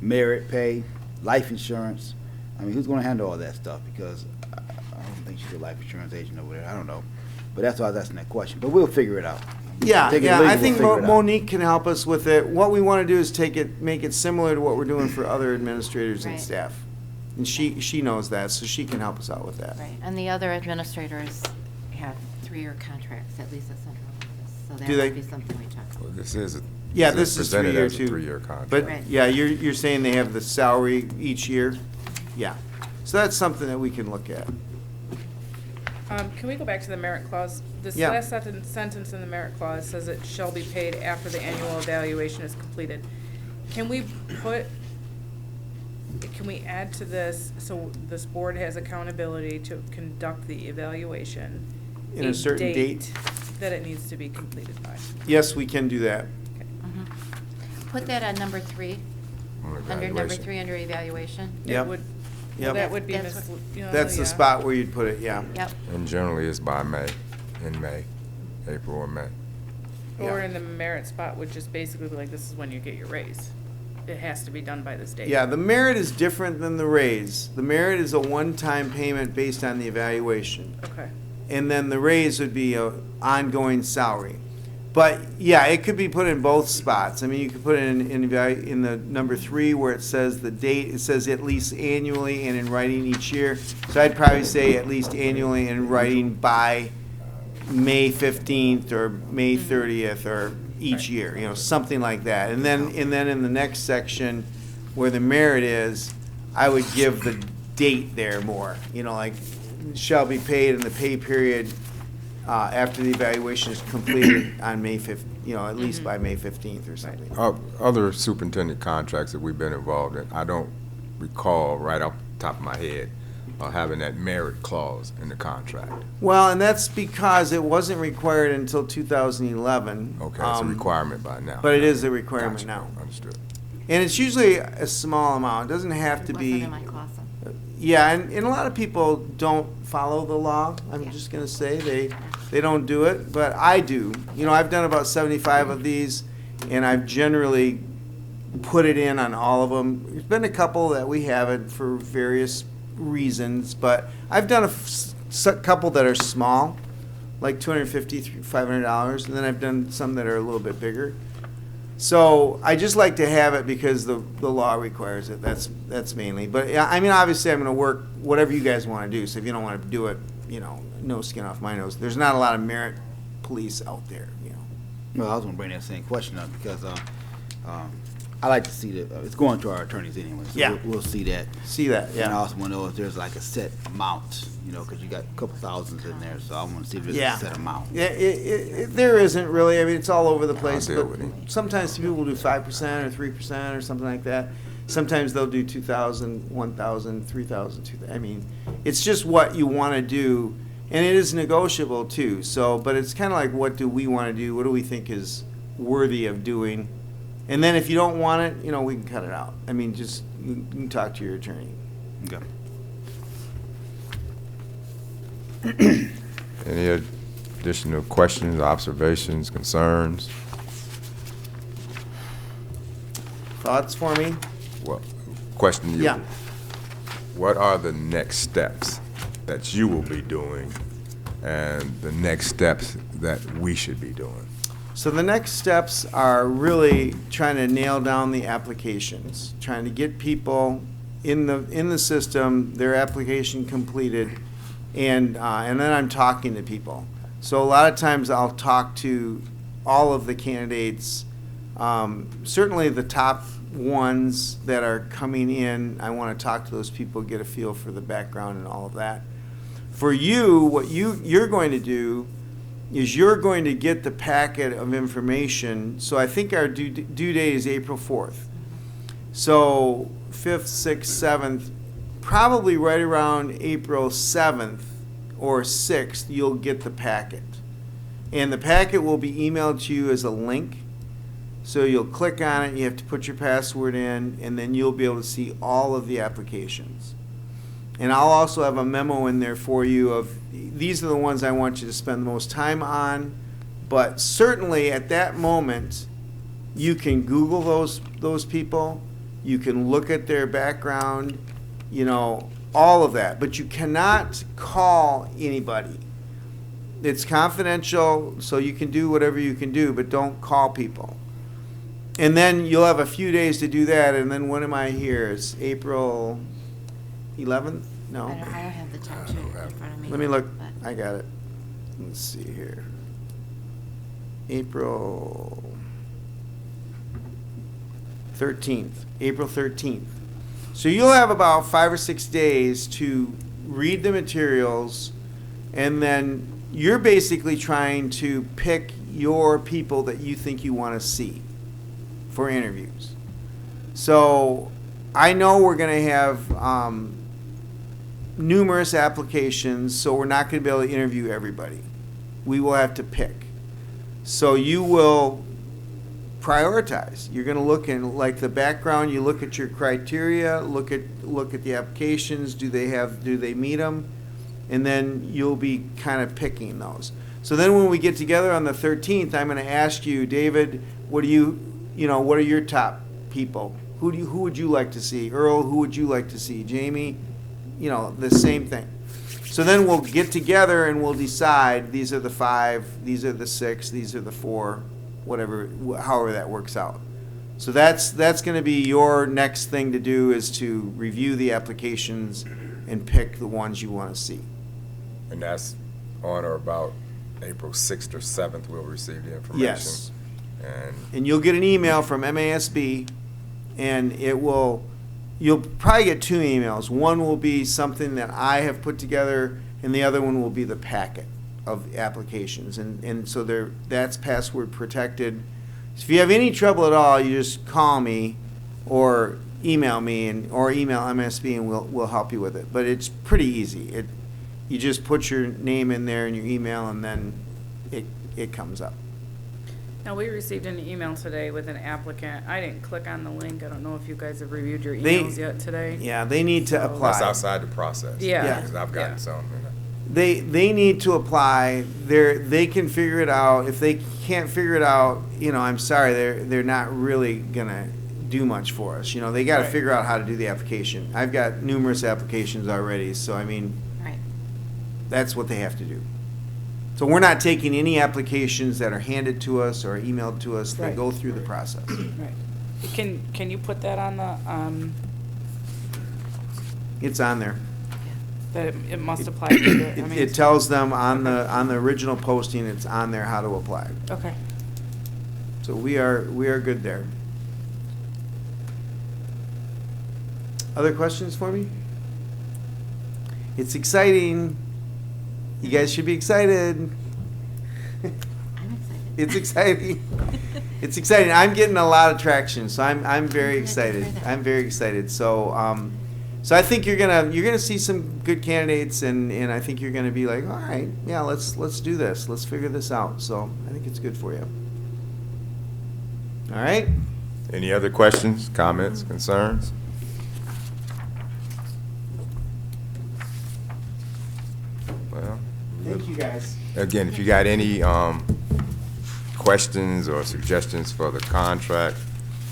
merit pay, life insurance. I mean, who's going to handle all that stuff? Because I don't think she's a life insurance agent over there. I don't know. But that's why I was asking that question. But we'll figure it out. Yeah, Take it yeah. legal, I think we'll figure it out. Monique can help us with it. What we want to do is make it similar to what we're doing for other administrators and Right. staff. And she knows that, so she can help us out with that. Right, and the other administrators have 3-year contracts, at least at central office, so that Do they? would be something we talk about. Well, this is Yeah, this is presented 3-year as a too. 3-year contract. But Right. yeah, you're saying they have the salary each year? Yeah. So that's something that we can look at. Can we go back to the merit clause? This Yeah. last sentence in the merit clause says it shall be paid after the annual evaluation is completed. Can we add to this, so this board has accountability to conduct the evaluation? In a certain date? That it needs to be completed by. Yes, we can do that. Put that on number 3, On under number evaluation. 3, under evaluation. Yep. It would, Yep. that would be, That's That's the spot where you'd put it, yeah. Yep. And generally it's by May, April or May. Or in the merit spot would just basically be like, this is when you get your raise. It has to be done by this date. Yeah, the merit is different than the raise. The merit is a one-time payment based on the evaluation. Okay. And then the raise would be a ongoing salary. But yeah, it could be put in both spots. I mean, you could put it in the number 3 where it says the date, it says at least annually and in writing each year. So I'd probably say at least annually and in writing by May 15th or May 30th or each year, something like that. And then in the next section where the merit is, I would give the date there more, like shall be paid in the pay period after the evaluation is completed on May 5th, at least by May 15th or something. Other superintendent contracts that we've been involved in, I don't recall right off the top of my head having that merit clause in the contract. Well, and that's because it wasn't required until 2011. Okay, it's a requirement by now. But it is a requirement Gotcha. now. Understood. And it's usually a small amount. It doesn't have to be. Wasn't in my class. Yeah, and a lot of people don't follow the law. I'm just going to say they don't do it, but I do. You know, I've done about 75 of these, and I've generally put it in on all of them. There's been a couple that we haven't for various reasons, but I've done a couple that are small, like $250, $500, and then I've done some that are a little bit bigger. So I just like to have it because the law requires it. That's mainly. But yeah, I mean, obviously, I'm going to work whatever you guys want to do. So if you don't want to do it, you know, no skin off my nose. There's not a lot of merit police out there, you know. Well, I was gonna bring that same question up because I like to see that it's going to our attorneys anyway. So Yeah. we'll see that. See that, yeah. And I also want to know if there's like a set amount, you know, because you got a couple thousands in there. So I want to see if there's Yeah. a set amount. Yeah, there isn't really. I mean, it's all over the place. deal But with it. sometimes people will do 5% or 3% or something like that. Sometimes they'll do 2,000, 1,000, 3,000, 2,000. I mean, it's just what you want to do, and it is negotiable too. So, but it's kind of like, what do we want to do? What do we think is worthy of doing? And then if you don't want it, you know, we can cut it out. I mean, just you can talk to your attorney. Okay. Any additional questions, observations, concerns? Thoughts for me? Well, question to you. Yeah. What are the next steps that you will be doing and the next steps that we should be doing? So the next steps are really trying to nail down the applications, trying to get people in the system, their application completed, and then I'm talking to people. So a lot of times I'll talk to all of the candidates, certainly the top ones that are coming in. I want to talk to those people, get a feel for the background and all of that. For you, what you're going to do is you're going to get the packet of information. So I think our due date is April 4th. So 5th, 6th, 7th, probably right around April 7th or 6th, you'll get the packet. And the packet will be emailed to you as a link. So you'll click on it, you have to put your password in, and then you'll be able to see all of the applications. And I'll also have a memo in there for you of, these are the ones I want you to spend the most time on. But certainly at that moment, you can Google those people, you can look at their background, you know, all of that. But you cannot call anybody. It's confidential, so you can do whatever you can do, but don't call people. And then you'll have a few days to do that, and then when am I here? It's April 11th? No. I don't have the time sheet in front of me. Let me look. but- I got it. Let's see here. April 13th. April 13th. So you'll have about 5 or 6 days to read the materials, and then you're basically trying to pick your people that you think you want to see for interviews. So I know we're going to have numerous applications, so we're not going to be able to interview everybody. We will have to pick. So you will prioritize. You're going to look in, like, the background, you look at your criteria, look at the applications, do they meet them? And then you'll be kind of picking those. So then when we get together on the 13th, I'm going to ask you, David, what are your top people? Who would you like to see? Earl, who would you like to see? Jamie, you know, the same thing. So then we'll get together and we'll decide, these are the 5, these are the 6, these are the 4, whatever, however that works out. So that's going to be your next thing to do, is to review the applications and pick the ones you want to see. And that's on or about April 6th or 7th, we'll receive the information. Yes. And And you'll get an email from MASB, and you'll probably get 2 emails. One will be something that I have put together, and the other one will be the packet of applications. And so that's password protected. If you have any trouble at all, you just call me, or email me or email MSB and we'll help you with it. But it's pretty easy. You just put your name in there and your email, and then it comes up. Now, we received an email today with an applicant. I didn't click on the link. I don't know if you guys have reviewed your They- emails yet today. Yeah, they need to apply. That's outside the process. Yeah. Because I've gotten Yeah. some. They need to apply. They can figure it out. If they can't figure it out, I'm sorry, they're not really gonna do much for us. They got to Right. figure out how to do the application. I've got numerous applications already, so Right. that's what they have to do. So we're not taking any applications that are handed to us or emailed to us. They Right. go through the process. Right. Can you put that on the, It's on there. that it must apply to the, I mean. It tells them on the original posting, it's on there how to apply. Okay. So we are good there. Other questions for me? It's exciting. You guys should be excited. I'm excited. It's exciting. It's exciting. I'm getting a lot of traction, so I'm very I'm glad to excited. hear that. I'm very excited. So so I think you're gonna see some good candidates, and I think you're gonna be like, all right, yeah, let's do this. Let's figure this out. So I think it's good for you. All right. Any other questions, comments, concerns? Well, Thank you, guys. again, if you got any questions or suggestions for the contract,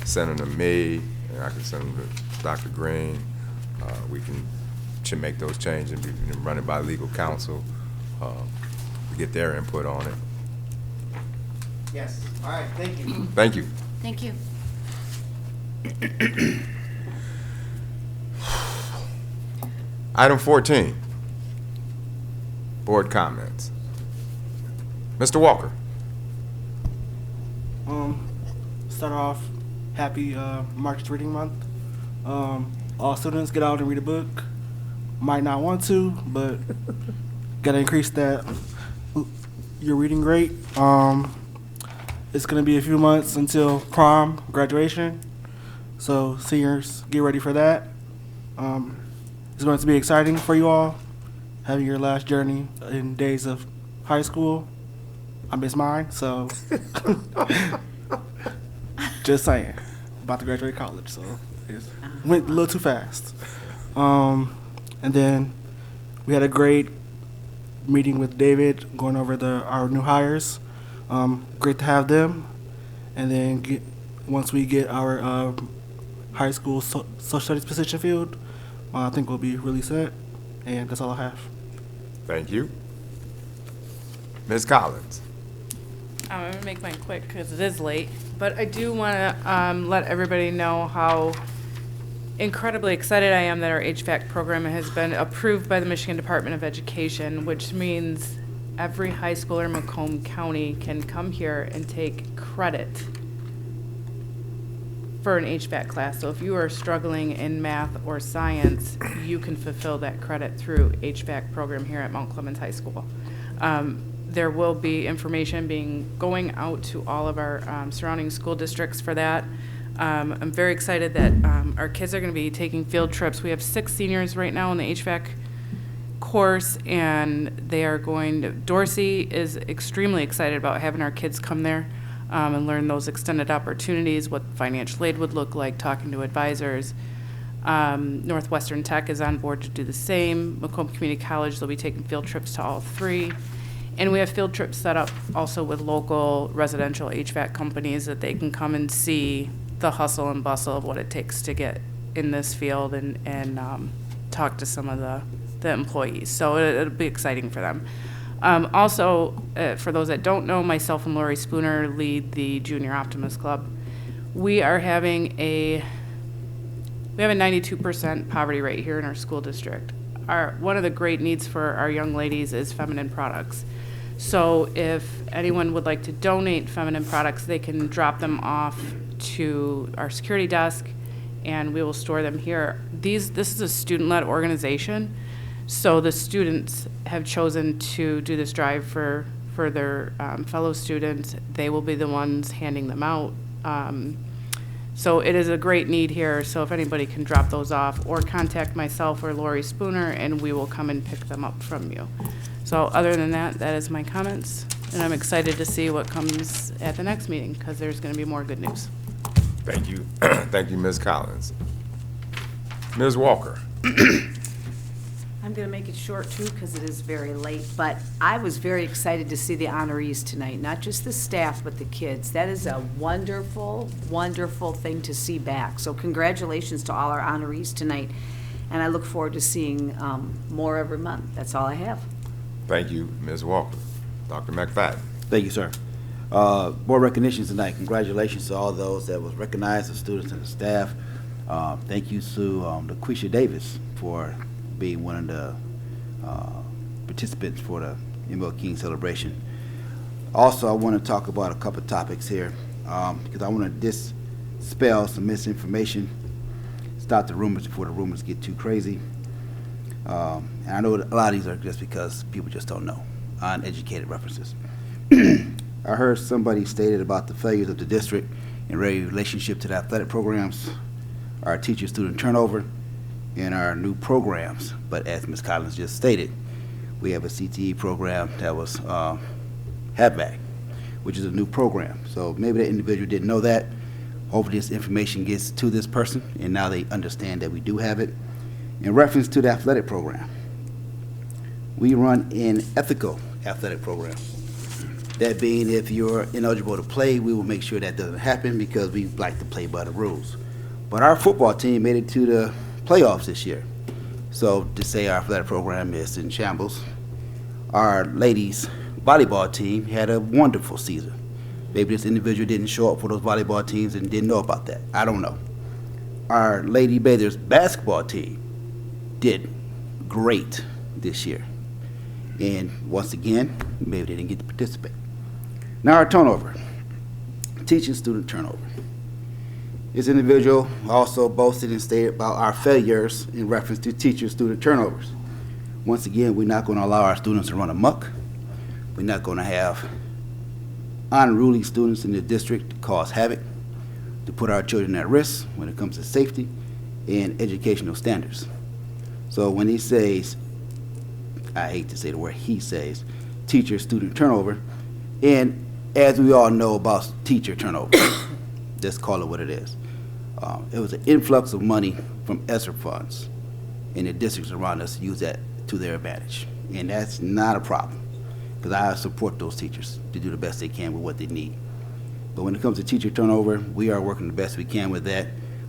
send them to me, and I can send them to Dr. Green. We should make those changes and run it by legal counsel, get their input on it. Yes. All right. Thank you. Thank you. Thank you. Item 14, board comments. Mr. Walker. Start off, happy March Reading Month. All students get out and read a book. Might not want to, but gotta increase that your reading rate. It's gonna be a few months until prom, graduation, so seniors, get ready for that. It's going to be exciting for you all, having your last journey in days of high school. I miss mine, so just saying, about to graduate college, so it went a little too fast. And then we had a great meeting with David, going over our new hires. Great to have them. And then once we get our high school social studies position filled, I think we'll be really set. And that's all I have. Thank you. Ms. Collins. I'm going to make mine quick because it is late, but I do want to let everybody know how incredibly excited I am that our HVAC program has been approved by the Michigan Department of Education, which means every high schooler in Macomb County can come here and take credit for an HVAC class. So if you are struggling in math or science, you can fulfill that credit through HVAC program here at Mount Clemens High School. There will be information going out to all of our surrounding school districts for that. I'm very excited that our kids are going to be taking field trips. We have 6 seniors right now in the HVAC course, and they are going to, Dorsey is extremely excited about having our kids come there and learn those extended opportunities, what financial aid would look like, talking to advisors. Northwestern Tech is on board to do the same. Macomb Community College, they'll be taking field trips to all 3. And we have field trips set up also with local residential HVAC companies that they can come and see the hustle and bustle of what it takes to get in this field and talk to some of the employees. So it'll be exciting for them. Also, for those that don't know, myself and Lori Spooner lead the Junior Optimist Club. We are having we have a 92% poverty rate here in our school district. One of the great needs for our young ladies is feminine products. So if anyone would like to donate feminine products, they can drop them off to our security desk and we will store them here. This is a student-led organization, so the students have chosen to do this drive for their fellow students. They will be the ones handing them out. So it is a great need here, so if anybody can drop those off or contact myself or Lori Spooner and we will come and pick them up from you. So other than that, that is my comments. And I'm excited to see what comes at the next meeting because there's going to be more good news. Thank you. Thank you, Ms. Collins. Ms. Walker. I'm going to make it short too because it is very late, but I was very excited to see the honorees tonight, not just the staff, but the kids. That is a wonderful, wonderful thing to see back. So congratulations to all our honorees tonight, and I look forward to seeing more every month. That's all I have. Thank you, Ms. Walker. Dr. McFadden. Thank you, sir. More recognitions tonight. Congratulations to all those that was recognized, the students and the staff. Thank you to LaQuisha Davis for being one of the participants for the ML King celebration. Also, I want to talk about a couple of topics here because I want to dispel some misinformation, stop the rumors before the rumors get too crazy. And I know a lot of these are just because people just don't know, uneducated references. I heard somebody stated about the failures of the district in relationship to the athletic programs, our teacher-student turnover, and our new programs. But as Ms. Collins just stated, we have a CTE program that was HAPVAC, which is a new program. So maybe that individual didn't know that. Hopefully this information gets to this person, and now they understand that we do have it. In reference to the athletic program, we run an ethical athletic program. That being, if you're ineligible to play, we will make sure that doesn't happen because we like to play by the rules. But our football team made it to the playoffs this year. So to say our athletic program is in shambles, our ladies volleyball team had a wonderful season. Maybe this individual didn't show up for those volleyball teams and didn't know about that. I don't know. Our Lady Bathers basketball team did great this year. And once again, maybe they didn't get to participate. Now our turnover, teaching-student turnover. This individual also boasted and stated about our failures in reference to teacher-student turnovers. Once again, we're not going to allow our students to run amok. We're not going to have unruly students in the district to cause havoc, to put our children at risk when it comes to safety and educational standards. So when he says, I hate to say the word he says, teacher-student turnover, and as we all know about teacher turnover, let's call it what it is. It was an influx of money from ESSER funds, and the districts around us use that to their advantage. And that's not a problem, because I support those teachers to do the best they can with what they need. But when it comes to teacher turnover, we are working the best we can with that.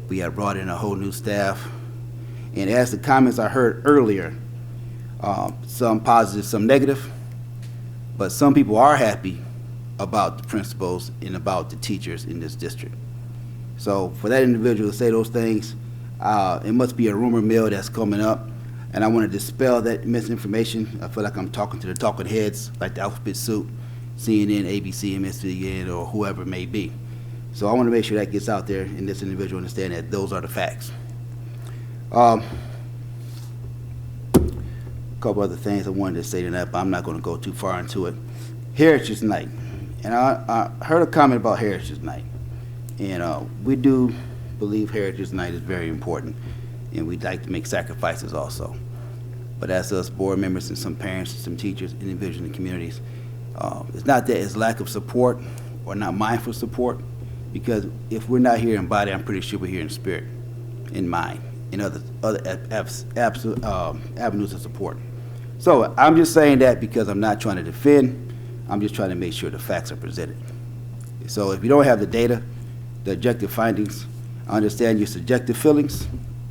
We have brought in a whole new staff. And as the comments I heard earlier, some positive, some negative, but some people are happy about the principals and about the teachers in this district. So for that individual to say those things, it must be a rumor mill that's coming up, and I want to dispel that misinformation. I feel like I'm talking to the talking heads, like the Alphabet Soup, CNN, ABC, MSN, or whoever it may be. So I want to make sure that gets out there and this individual understand that those are the facts. A couple other things I wanted to say tonight, but I'm not going to go too far into it. Heritage Night. And I heard a comment about Heritage Night. And we do believe Heritage Night is very important, and we'd like to make sacrifices also. But as us board members and some parents and some teachers, individuals in the communities, it's not that it's lack of support or not mindful support, because if we're not here in body, I'm pretty sure we're here in spirit, in mind, and other avenues of support. So I'm just saying that because I'm not trying to defend, I'm just trying to make sure the facts are presented. So if you don't have the data, the objective findings, I understand your subjective feelings.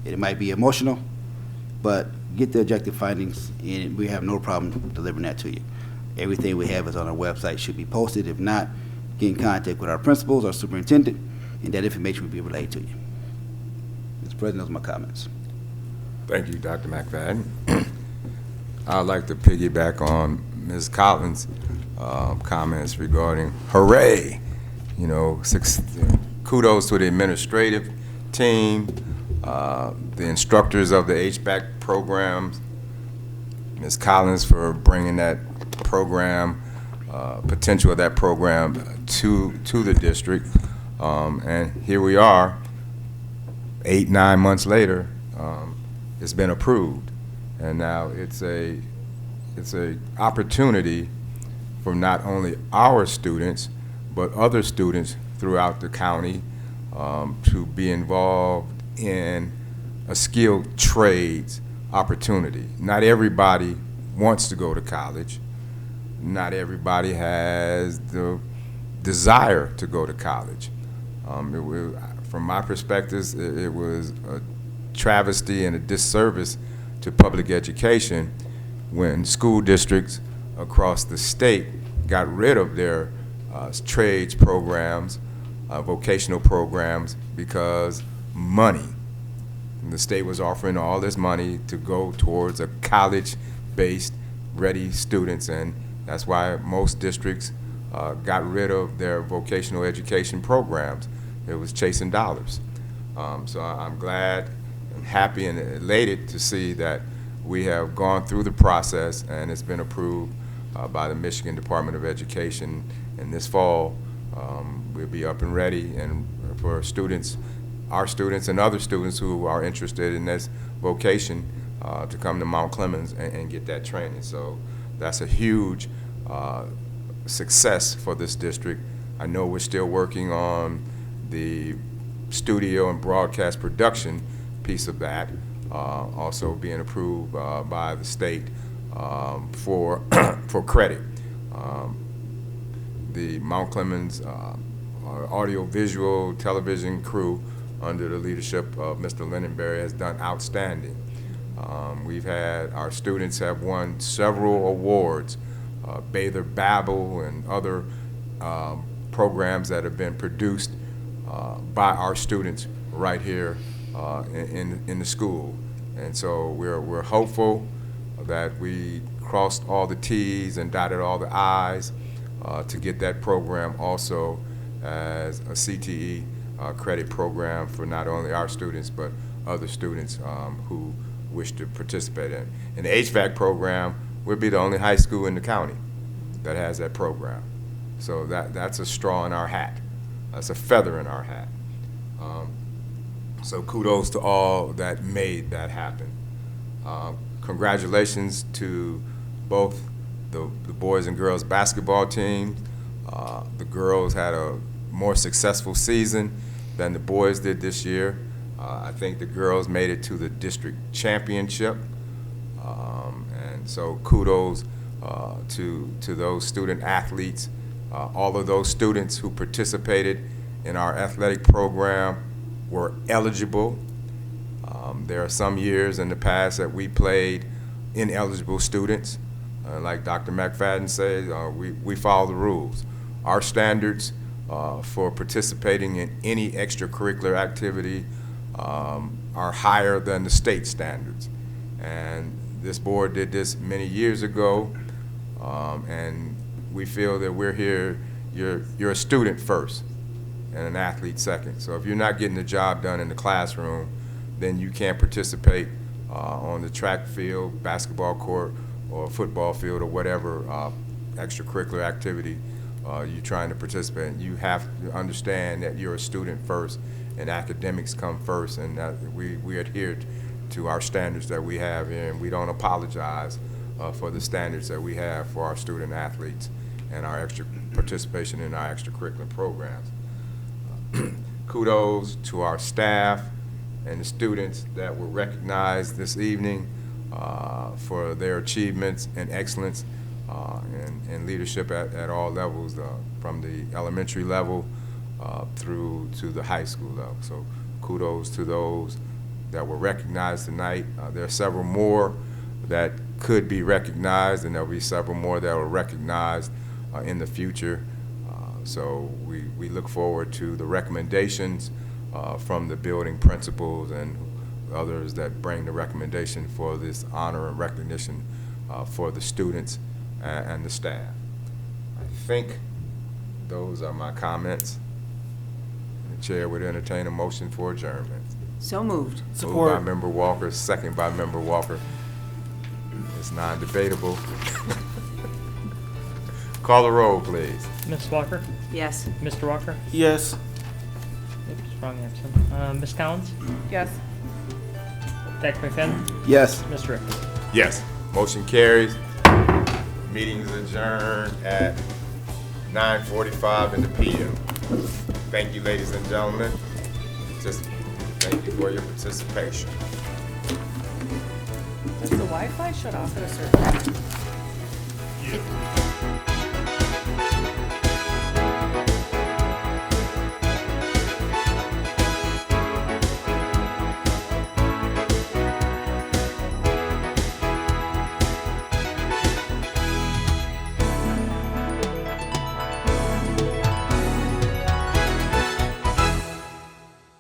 It might be emotional, but get the objective findings, and we have no problem delivering that to you. Everything we have is on our website, should be posted. If not, get in contact with our principals, our superintendent, and that information will be relayed to you. Mr. President, those are my comments. Thank you, Dr. McFadden. I'd like to piggyback on Ms. Collins' comments regarding hooray. You know, kudos to the administrative team, the instructors of the HVAC programs, Ms. Collins for bringing that program, potential of that program to the district. And here we are 8, 9 months later, it's been approved. And now it's a opportunity for not only our students, but other students throughout the county to be involved in a skilled trades opportunity. Not everybody wants to go to college. Not everybody has the desire to go to college. From my perspective, it was a travesty and a disservice to public education when school districts across the state got rid of their trades programs, vocational programs, because money. And the state was offering all this money to go towards a college-based ready students, and that's why most districts got rid of their vocational education programs. It was chasing dollars. So I'm glad and happy and elated to see that we have gone through the process and it's been approved by the Michigan Department of Education. And this fall, we'll be up and ready, and for students, our students and other students who are interested in this vocation to come to Mount Clemens and get that training. So that's a huge success for this district. I know we're still working on the studio and broadcast production piece of that, also being approved by the state for for credit. The Mount Clemens audio-visual television crew under the leadership of Mr. Lindenberry has done outstanding. We've had, our students have won several awards, Bather Babel and other programs that have been produced by our students right here in the school. And so we're hopeful that we crossed all the T's and dotted all the I's to get that program also as a CTE credit program for not only our students but other students who wish to participate in. In the HVAC program, we'll be the only high school in the county that has that program. So that's a straw in our hat. That's a feather in our hat. So kudos to all that made that happen. Congratulations to both the boys and girls basketball teams. The girls had a more successful season than the boys did this year. I think the girls made it to the district championship. And so kudos to those student athletes. All of those students who participated in our athletic program were eligible. There are some years in the past that we played ineligible students. Like Dr. McFadden said, we follow the rules. Our standards for participating in any extracurricular activity are higher than the state standards. And this board did this many years ago, and we feel that we're here, you're a student first and an athlete second. So if you're not getting the job done in the classroom, then you can't participate on the track field, basketball court, or football field, or whatever extracurricular activity you're trying to participate in. You have to understand that you're a student first and academics come first, and that we adhere to our standards that we have here, and we don't apologize for the standards that we have for our student athletes and our extra participation in our extracurricular programs. Kudos to our staff and the students that were recognized this evening for their achievements and excellence and leadership at all levels, from the elementary level through to the high school level. So kudos to those that were recognized tonight. There are several more that could be recognized, and there'll be several more that will recognized in the future. So we look forward to the recommendations from the building principals and others that bring the recommendation for this honor and recognition for the students and the staff. I think those are my comments. The chair would entertain a motion for adjournment. So moved. Support. Moved by Member Walker, second by Member Walker. It's non-debatable. Call the roll, please. Ms. Walker? Yes. Mr. Walker? Yes. Oops. Strong absent. Ms. Collins? Yes. Dr. McFadden? Yes. Mr. Rick? Yes. Motion carries. Meeting is adjourned at 9:45 in the PM. Thank you, ladies and gentlemen. Thank you for your participation. Does the Wi-Fi shut off at a certain time? Yeah.